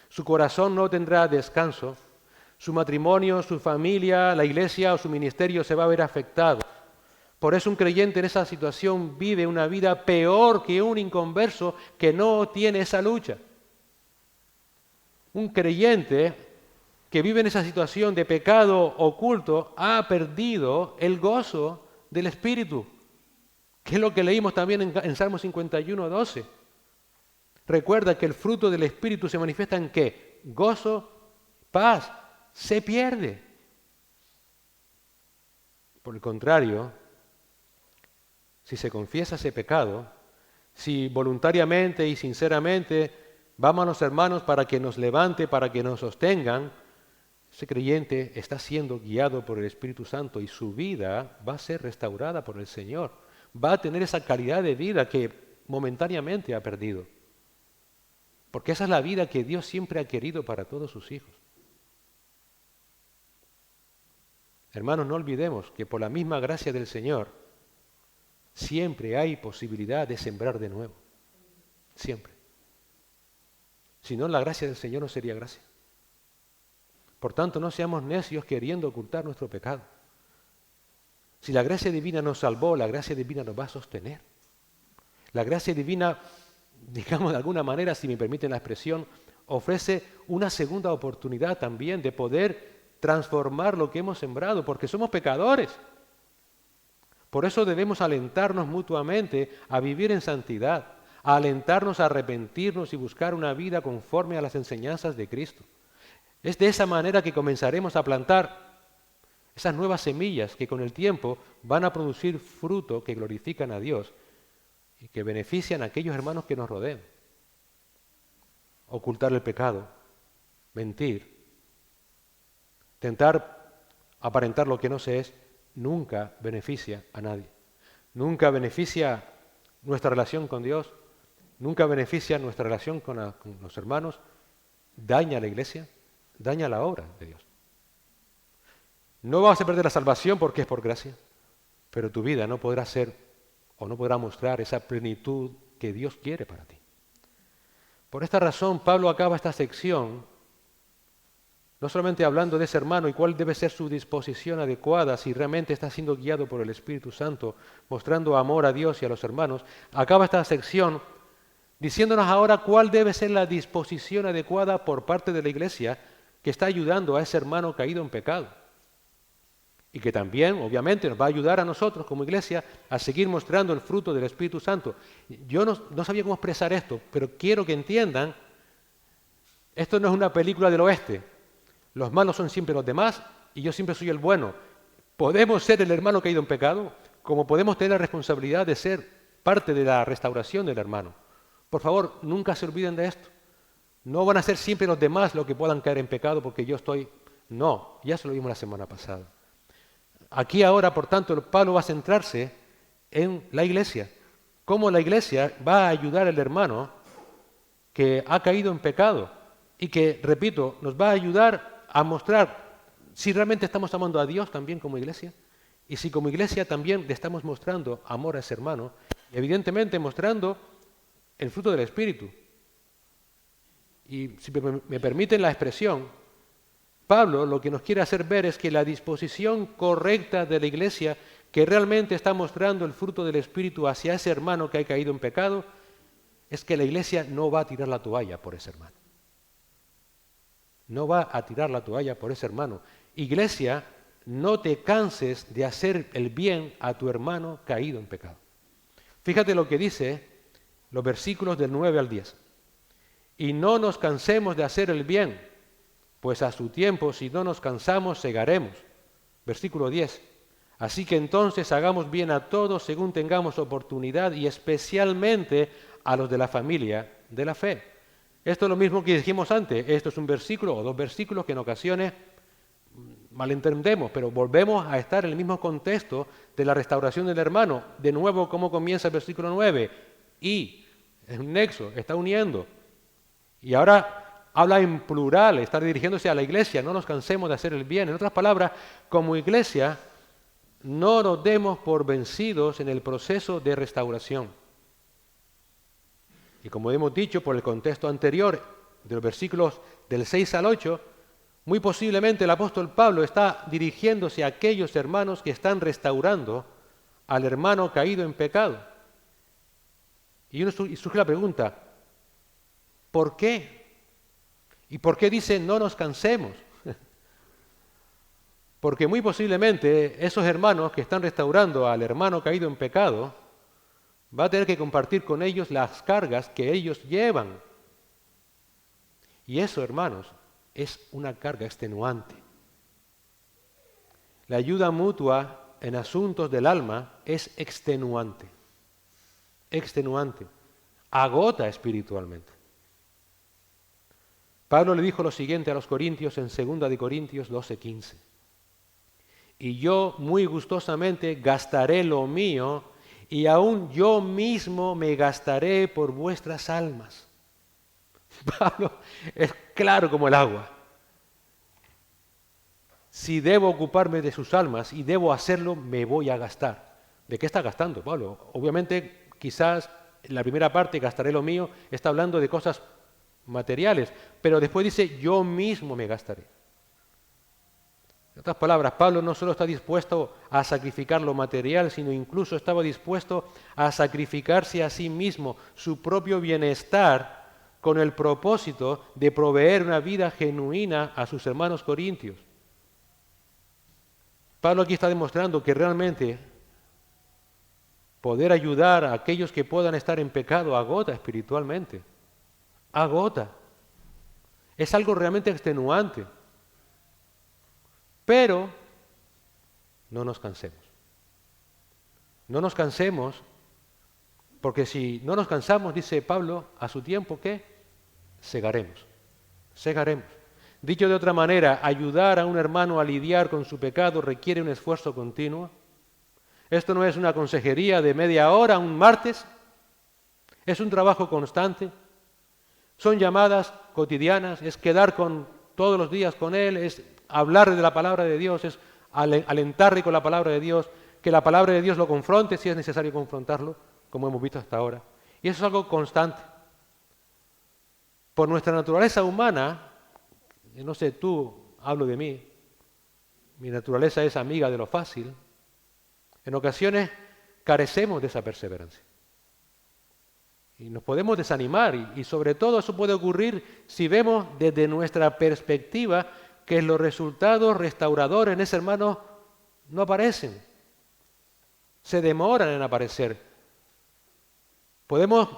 S1: Su corazón no tendrá descanso. Su matrimonio, su familia, la iglesia o su ministerio se va a ver afectado. Por eso un creyente en esa situación vive una vida peor que un inconverso que no tiene esa lucha. Un creyente que vive en esa situación de pecado oculto ha perdido el gozo del Espíritu. que es lo que leímos también en Salmo 51, 12. Recuerda que el fruto del Espíritu se manifiesta en ¿qué? Gozo, paz, se pierde. Por el contrario, si se confiesa ese pecado, si voluntariamente y sinceramente vamos a los hermanos para que nos levante, para que nos sostengan, ese creyente está siendo guiado por el Espíritu Santo y su vida va a ser restaurada por el Señor. Va a tener esa calidad de vida que momentáneamente ha perdido. Porque esa es la vida que Dios siempre ha querido para todos sus hijos. Hermanos, no olvidemos que por la misma gracia del Señor siempre hay posibilidad de sembrar de nuevo. Siempre. Si no, la gracia del Señor no sería gracia. Por tanto, no seamos necios queriendo ocultar nuestro pecado. Si la gracia divina nos salvó, la gracia divina nos va a sostener. La gracia divina, digamos de alguna manera, si me permiten la expresión, ofrece una segunda oportunidad también de poder transformar lo que hemos sembrado, porque somos pecadores. Por eso debemos alentarnos mutuamente a vivir en santidad, a alentarnos a arrepentirnos y buscar una vida conforme a las enseñanzas de Cristo. Es de esa manera que comenzaremos a plantar esas nuevas semillas que con el tiempo van a producir fruto que glorifican a Dios y que benefician a aquellos hermanos que nos rodean. Ocultar el pecado, mentir, tentar aparentar lo que no se es, nunca beneficia a nadie. Nunca beneficia nuestra relación con Dios, nunca beneficia nuestra relación con los hermanos, daña a la iglesia, daña la obra de Dios. No vas a perder la salvación porque es por gracia, pero tu vida no podrá ser o no podrá mostrar esa plenitud que Dios quiere para ti. Por esta razón, Pablo acaba esta sección no solamente hablando de ese hermano y cuál debe ser su disposición adecuada si realmente está siendo guiado por el Espíritu Santo, mostrando amor a Dios y a los hermanos, acaba esta sección diciéndonos ahora cuál debe ser la disposición adecuada por parte de la iglesia que está ayudando a ese hermano caído en pecado. Y que también, obviamente, nos va a ayudar a nosotros como iglesia a seguir mostrando el fruto del Espíritu Santo. Yo no sabía cómo expresar esto, pero quiero que entiendan, esto no es una película del oeste. Los malos son siempre los demás y yo siempre soy el bueno. Podemos ser el hermano caído en pecado, como podemos tener la responsabilidad de ser parte de la restauración del hermano. Por favor, nunca se olviden de esto. No van a ser siempre los demás los que puedan caer en pecado porque yo estoy... No, ya se lo vimos la semana pasada. Aquí ahora, por tanto, Pablo va a centrarse en la iglesia. Cómo la iglesia va a ayudar al hermano que ha caído en pecado y que, repito, nos va a ayudar a mostrar si realmente estamos amando a Dios también como iglesia y si como iglesia también le estamos mostrando amor a ese hermano y evidentemente mostrando el fruto del Espíritu. Y si me permiten la expresión, Pablo lo que nos quiere hacer ver es que la disposición correcta de la iglesia que realmente está mostrando el fruto del Espíritu hacia ese hermano que ha caído en pecado es que la iglesia no va a tirar la toalla por ese hermano. No va a tirar la toalla por ese hermano. Iglesia, no te canses de hacer el bien a tu hermano caído en pecado. Fíjate lo que dice los versículos del 9 al 10. Y no nos cansemos de hacer el bien, pues a su tiempo, si no nos cansamos, segaremos. Versículo 10. Así que entonces hagamos bien a todos según tengamos oportunidad y especialmente a los de la familia de la fe. Esto es lo mismo que dijimos antes. Esto es un versículo o dos versículos que en ocasiones malentendemos, pero volvemos a estar en el mismo contexto de la restauración del hermano. De nuevo, ¿cómo comienza el versículo 9? Y, es un nexo, está uniendo. Y ahora habla en plural, está dirigiéndose a la iglesia, no nos cansemos de hacer el bien. En otras palabras, como iglesia, no nos demos por vencidos en el proceso de restauración. Y como hemos dicho por el contexto anterior, de los versículos del 6 al 8, muy posiblemente el apóstol Pablo está dirigiéndose a aquellos hermanos que están restaurando al hermano caído en pecado. Y surge la pregunta, ¿por qué? ¿Y por qué dice no nos cansemos? Porque muy posiblemente esos hermanos que están restaurando al hermano caído en pecado Va a tener que compartir con ellos las cargas que ellos llevan. Y eso, hermanos, es una carga extenuante. La ayuda mutua en asuntos del alma es extenuante. Extenuante. Agota espiritualmente. Pablo le dijo lo siguiente a los corintios en 2 de Corintios 12:15. Y yo muy gustosamente gastaré lo mío, y aún yo mismo me gastaré por vuestras almas. Pablo es claro como el agua. Si debo ocuparme de sus almas y debo hacerlo, me voy a gastar. ¿De qué está gastando Pablo? Obviamente, quizás en la primera parte, gastaré lo mío, está hablando de cosas materiales, pero después dice, yo mismo me gastaré. En otras palabras, Pablo no solo está dispuesto a sacrificar lo material, sino incluso estaba dispuesto a sacrificarse a sí mismo, su propio bienestar, con el propósito de proveer una vida genuina a sus hermanos corintios. Pablo aquí está demostrando que realmente poder ayudar a aquellos que puedan estar en pecado agota espiritualmente. Agota. Es algo realmente extenuante. Pero no nos cansemos. No nos cansemos, porque si no nos cansamos, dice Pablo, a su tiempo, ¿qué? Segaremos. Segaremos. Dicho de otra manera, ayudar a un hermano a lidiar con su pecado requiere un esfuerzo continuo. Esto no es una consejería de media hora, un martes. Es un trabajo constante. Son llamadas cotidianas, es quedar todos los días con él, es hablarle de la palabra de Dios, es alentarle con la palabra de Dios, que la palabra de Dios lo confronte si es necesario confrontarlo, como hemos visto hasta ahora. Y eso es algo constante. Por nuestra naturaleza humana, no sé, hablo de mí, mi naturaleza es amiga de lo fácil, en ocasiones carecemos de esa perseverancia. Y nos podemos desanimar y sobre todo eso puede ocurrir si vemos desde nuestra perspectiva que los resultados restauradores en ese hermano no aparecen, se demoran en aparecer. Podemos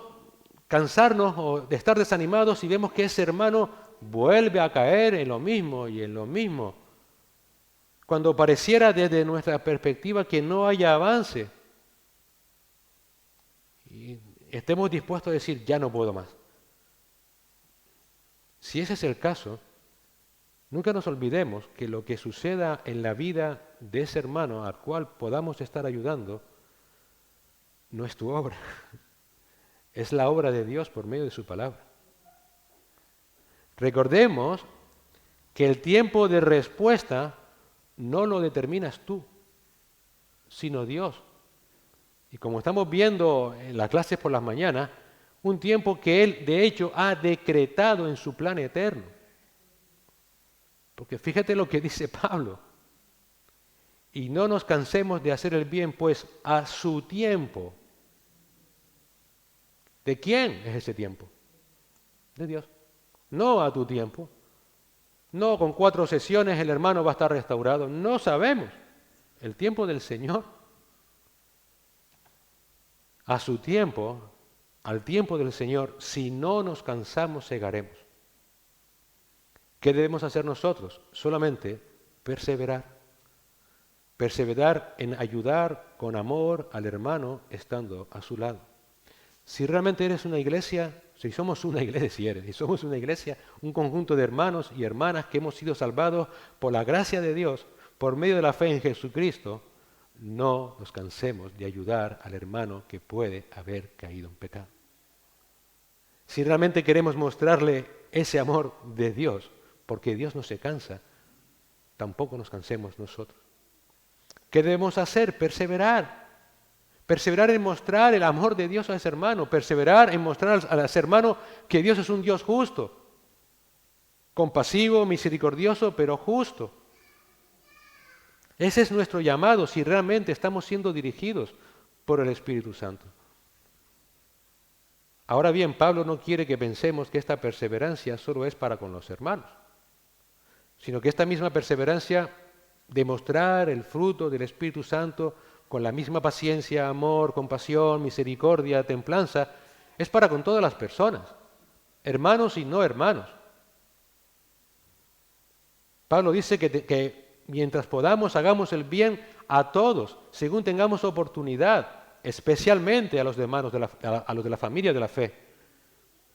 S1: cansarnos o de estar desanimados si vemos que ese hermano vuelve a caer en lo mismo y en lo mismo, cuando pareciera desde nuestra perspectiva que no haya avance. Y estemos dispuestos a decir, ya no puedo más. Si ese es el caso, nunca nos olvidemos que lo que suceda en la vida de ese hermano al cual podamos estar ayudando no es tu obra, es la obra de Dios por medio de su palabra. Recordemos que el tiempo de respuesta no lo determinas tú, sino Dios. Y como estamos viendo en las clases por las mañanas, un tiempo que Él de hecho ha decretado en su plan eterno. Porque fíjate lo que dice Pablo. Y no nos cansemos de hacer el bien, pues a su tiempo. ¿De quién es ese tiempo? De Dios. No a tu tiempo. No con 4 sesiones el hermano va a estar restaurado. No sabemos. El tiempo del Señor. A su tiempo, al tiempo del Señor, si no nos cansamos, segaremos. ¿Qué debemos hacer nosotros? Solamente perseverar. Perseverar en ayudar con amor al hermano estando a su lado. Si realmente eres una iglesia, si somos una iglesia, un conjunto de hermanos y hermanas que hemos sido salvados por la gracia de Dios, por medio de la fe en Jesucristo, no nos cansemos de ayudar al hermano que puede haber caído en pecado. Si realmente queremos mostrarle ese amor de Dios, porque Dios no se cansa, tampoco nos cansemos nosotros. ¿Qué debemos hacer? Perseverar. Perseverar en mostrar el amor de Dios a ese hermano. Perseverar en mostrar a ese hermano que Dios es un Dios justo. Compasivo, misericordioso, pero justo. Ese es nuestro llamado si realmente estamos siendo dirigidos por el Espíritu Santo. Ahora bien, Pablo no quiere que pensemos que esta perseverancia solo es para con los hermanos, sino que esta misma perseverancia de mostrar el fruto del Espíritu Santo con la misma paciencia, amor, compasión, misericordia, templanza, es para con todas las personas, hermanos y no hermanos. Pablo dice que mientras podamos, hagamos el bien a todos, según tengamos oportunidad, especialmente a los hermanos a los de la familia de la fe.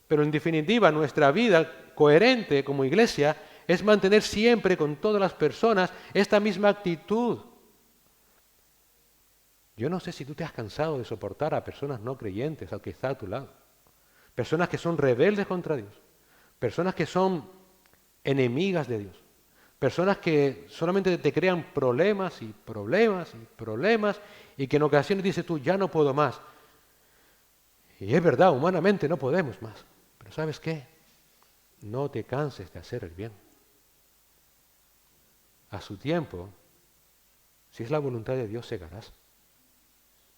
S1: Pero en definitiva, nuestra vida coherente como iglesia es mantener siempre con todas las personas esta misma actitud. Yo no sé si tú te has cansado de soportar a personas no creyentes al que está a tu lado. Personas que son rebeldes contra Dios. Personas que son enemigas de Dios. Personas que solamente te crean problemas y problemas y problemas y que en ocasiones dices tú, ya no puedo más. Y es verdad, humanamente no podemos más. Pero ¿sabes qué? No te canses de hacer el bien. A su tiempo, si es la voluntad de Dios, segarás.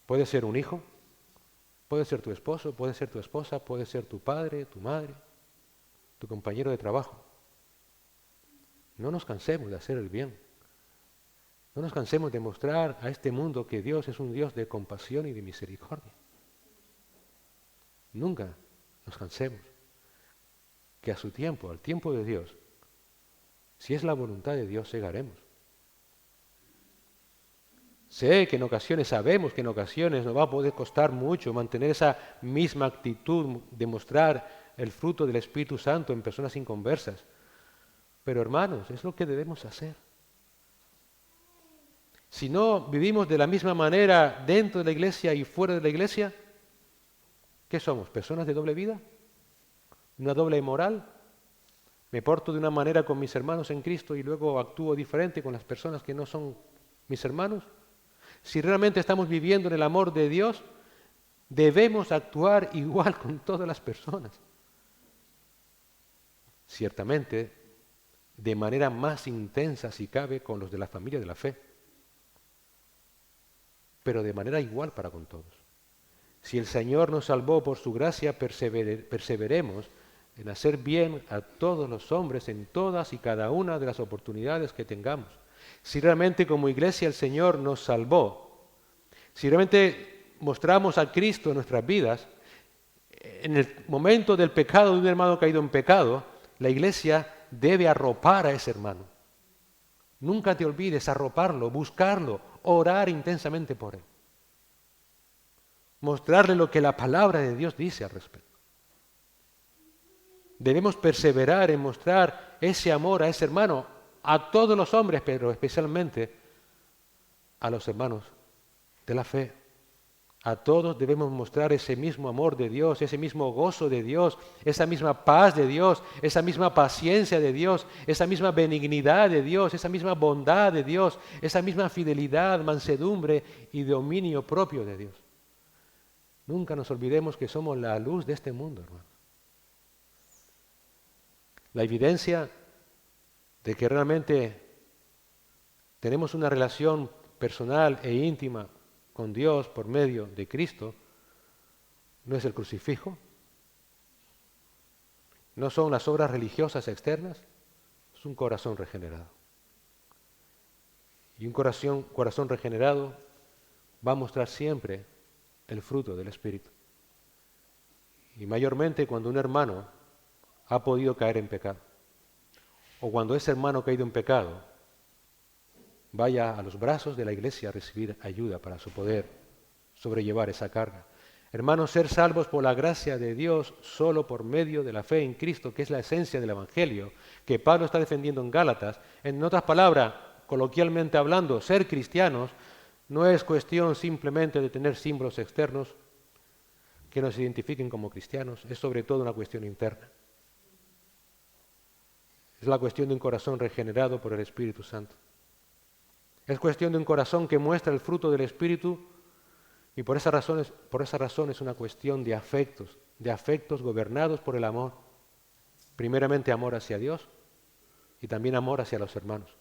S1: Puede ser un hijo, puede ser tu esposo, puede ser tu esposa, puede ser tu padre, tu madre, tu compañero de trabajo. No nos cansemos de hacer el bien. No nos cansemos de mostrar a este mundo que Dios es un Dios de compasión y de misericordia. Nunca nos cansemos. Que a su tiempo, al tiempo de Dios, si es la voluntad de Dios, segaremos. Sé que en ocasiones, sabemos que en ocasiones nos va a poder costar mucho mantener esa misma actitud de mostrar el fruto del Espíritu Santo en personas inconversas. Pero hermanos, es lo que debemos hacer. Si no vivimos de la misma manera dentro de la iglesia y fuera de la iglesia, ¿qué somos? ¿Personas de doble vida? ¿Una doble moral? ¿Me porto de una manera con mis hermanos en Cristo y luego actúo diferente con las personas que no son mis hermanos? Si realmente estamos viviendo en el amor de Dios, debemos actuar igual con todas las personas. Ciertamente, de manera más intensa si cabe con los de la familia de la fe, pero de manera igual para con todos. Si el Señor nos salvó por su gracia, perseveremos en hacer bien a todos los hombres en todas y cada una de las oportunidades que tengamos. Si realmente como iglesia el Señor nos salvó, si realmente mostramos a Cristo en nuestras vidas, en el momento del pecado de un hermano caído en pecado, la iglesia debe arropar a ese hermano. Nunca te olvides arroparlo, buscarlo, orar intensamente por él. Mostrarle lo que la palabra de Dios dice al respecto. Debemos perseverar en mostrar ese amor a ese hermano, a todos los hombres, pero especialmente a los hermanos de la fe. A todos debemos mostrar ese mismo amor de Dios, ese mismo gozo de Dios, esa misma paz de Dios, esa misma paciencia de Dios, esa misma benignidad de Dios, esa misma bondad de Dios, esa misma fidelidad, mansedumbre y dominio propio de Dios. Nunca nos olvidemos que somos la luz de este mundo, hermano. La evidencia de que realmente tenemos una relación personal e íntima con Dios por medio de Cristo no es el crucifijo, no son las obras religiosas externas, es un corazón regenerado. Y un corazón regenerado va a mostrar siempre el fruto del Espíritu. Y mayormente cuando un hermano ha podido caer en pecado, o cuando ese hermano caído en pecado vaya a los brazos de la iglesia a recibir ayuda para su poder sobrellevar esa carga. Hermanos, ser salvos por la gracia de Dios solo por medio de la fe en Cristo, que es la esencia del Evangelio, que Pablo está defendiendo en Gálatas. En otras palabras, coloquialmente hablando, ser cristianos no es cuestión simplemente de tener símbolos externos que nos identifiquen como cristianos, es sobre todo una cuestión interna. Es la cuestión de un corazón regenerado por el Espíritu Santo. Es cuestión de un corazón que muestra el fruto del Espíritu y por esa razón es una cuestión de afectos gobernados por el amor. Primeramente amor hacia Dios y también amor hacia los hermanos.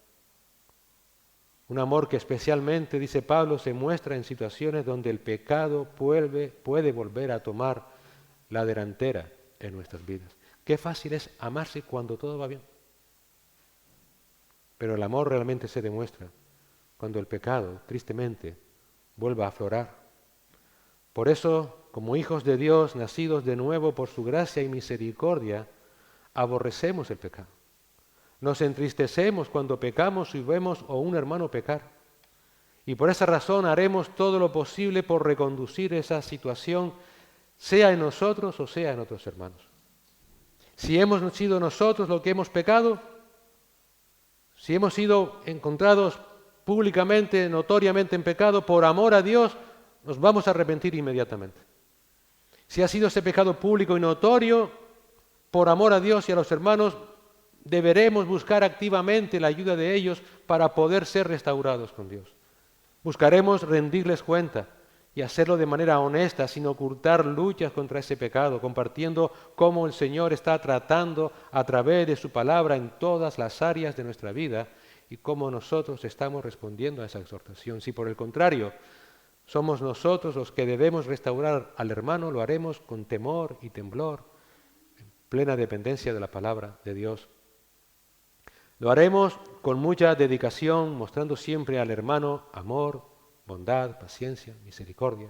S1: Un amor que especialmente, dice Pablo, se muestra en situaciones donde el pecado puede volver a tomar la delantera en nuestras vidas. Qué fácil es amarse cuando todo va bien. Pero el amor realmente se demuestra cuando el pecado, tristemente, vuelva a aflorar. Por eso, como hijos de Dios, nacidos de nuevo por su gracia y misericordia, aborrecemos el pecado. Nos entristecemos cuando pecamos y vemos a un hermano pecar. Y por esa razón haremos todo lo posible por reconducir esa situación, sea en nosotros o sea en otros hermanos. Si hemos sido nosotros los que hemos pecado, si hemos sido encontrados públicamente, notoriamente en pecado, por amor a Dios, nos vamos a arrepentir inmediatamente. Si ha sido ese pecado público y notorio, por amor a Dios y a los hermanos, deberemos buscar activamente la ayuda de ellos para poder ser restaurados con Dios. Buscaremos rendirles cuenta y hacerlo de manera honesta, sin ocultar luchas contra ese pecado, compartiendo cómo el Señor está tratando a través de su palabra en todas las áreas de nuestra vida y cómo nosotros estamos respondiendo a esa exhortación. Si por el contrario somos nosotros los que debemos restaurar al hermano, lo haremos con temor y temblor, en plena dependencia de la palabra de Dios. Lo haremos con mucha dedicación, mostrando siempre al hermano amor, bondad, paciencia, misericordia,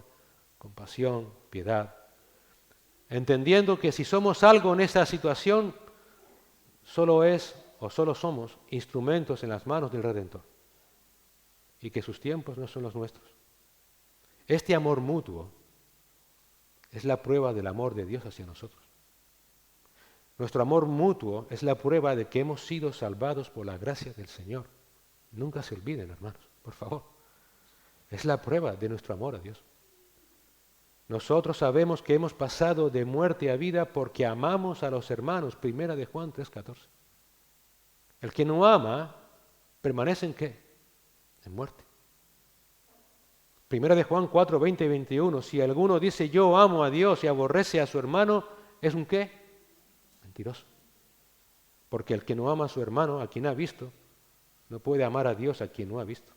S1: compasión, piedad, entendiendo que si somos algo en esa situación, solo somos instrumentos en las manos del Redentor y que sus tiempos no son los nuestros. Este amor mutuo es la prueba del amor de Dios hacia nosotros. Nuestro amor mutuo es la prueba de que hemos sido salvados por la gracia del Señor. Nunca se olviden, hermanos, por favor. Es la prueba de nuestro amor a Dios. Nosotros sabemos que hemos pasado de muerte a vida porque amamos a los hermanos. Primera de Juan 3:14. El que no ama, ¿permanece en qué? En muerte. Primera de Juan 4:20 y 21. Si alguno dice yo amo a Dios y aborrece a su hermano, ¿es un qué? Mentiroso. Porque el que no ama a su hermano, a quien ha visto, no puede amar a Dios a quien no ha visto.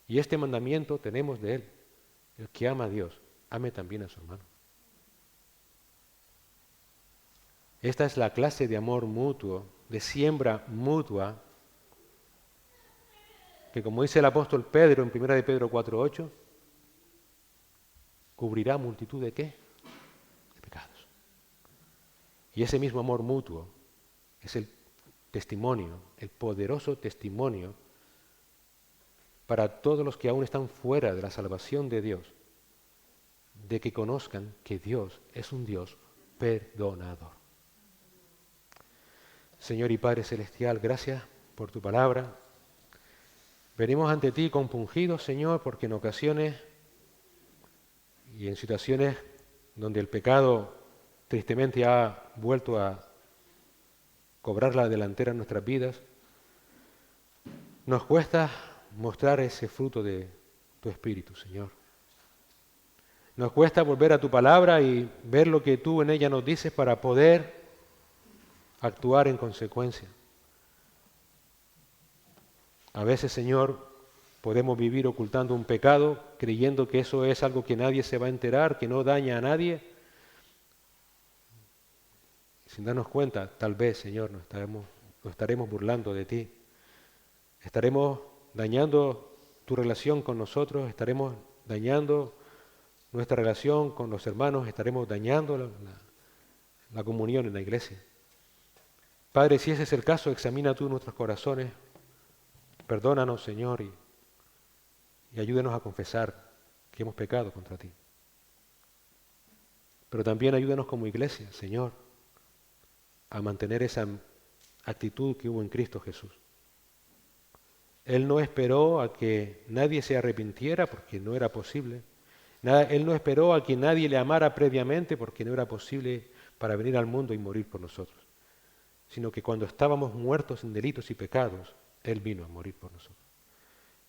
S1: Y este mandamiento tenemos de él. El que ama a Dios, ame también a su hermano. Esta es la clase de amor mutuo, de siembra mutua, que como dice el apóstol Pedro en 1 de Pedro 4:8, cubrirá multitud de ¿qué? De pecados. Y ese mismo amor mutuo es el testimonio, el poderoso testimonio para todos los que aún están fuera de la salvación de Dios, de que conozcan que Dios es un Dios perdonador. Señor y Padre Celestial, gracias por tu palabra. Venimos ante ti compungidos, Señor, porque en ocasiones y en situaciones donde el pecado tristemente ha vuelto a cobrar la delantera en nuestras vidas, nos cuesta mostrar ese fruto de tu Espíritu, Señor. Nos cuesta volver a tu palabra y ver lo que tú en ella nos dices para poder actuar en consecuencia. A veces, Señor, podemos vivir ocultando un pecado, creyendo que eso es algo que nadie se va a enterar, que no daña a nadie. Sin darnos cuenta, tal vez, Señor, nos estaremos burlando de ti. Estaremos dañando tu relación con nosotros, estaremos dañando nuestra relación con los hermanos, estaremos dañando la comunión en la iglesia. Padre, si ese es el caso, examina tú nuestros corazones, perdónanos, Señor, y ayúdenos a confesar que hemos pecado contra ti. Pero también ayúdanos como iglesia, Señor, a mantener esa actitud que hubo en Cristo Jesús. Él no esperó a que nadie se arrepintiera porque no era posible. Él no esperó a que nadie le amara previamente porque no era posible para venir al mundo y morir por nosotros. Sino que cuando estábamos muertos en delitos y pecados, Él vino a morir por nosotros.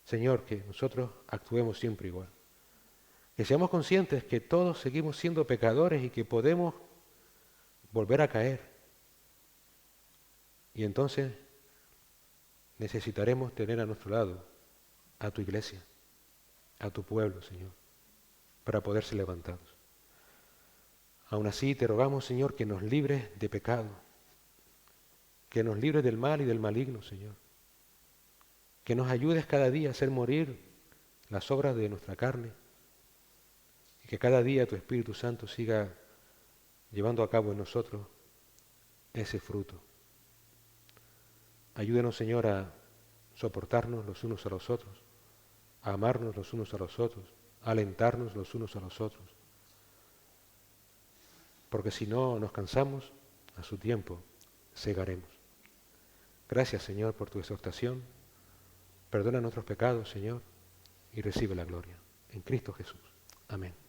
S1: Señor, que nosotros actuemos siempre igual. Que seamos conscientes que todos seguimos siendo pecadores y que podemos volver a caer. Y entonces necesitaremos tener a nuestro lado a tu iglesia, a tu pueblo, Señor, para poder ser levantados. Aún así te rogamos, Señor, que nos libres de pecado, que nos libres del mal y del maligno, Señor. Que nos ayudes cada día a hacer morir las obras de nuestra carne y que cada día tu Espíritu Santo siga llevando a cabo en nosotros ese fruto. Ayúdenos, Señor, a soportarnos los unos a los otros, a amarnos los unos a los otros, a alentarnos los unos a los otros. Porque si no nos cansamos, a su tiempo cegaremos. Gracias, Señor, por tu exhortación. Perdona nuestros pecados, Señor, y recibe la gloria. En Cristo Jesús. Amén.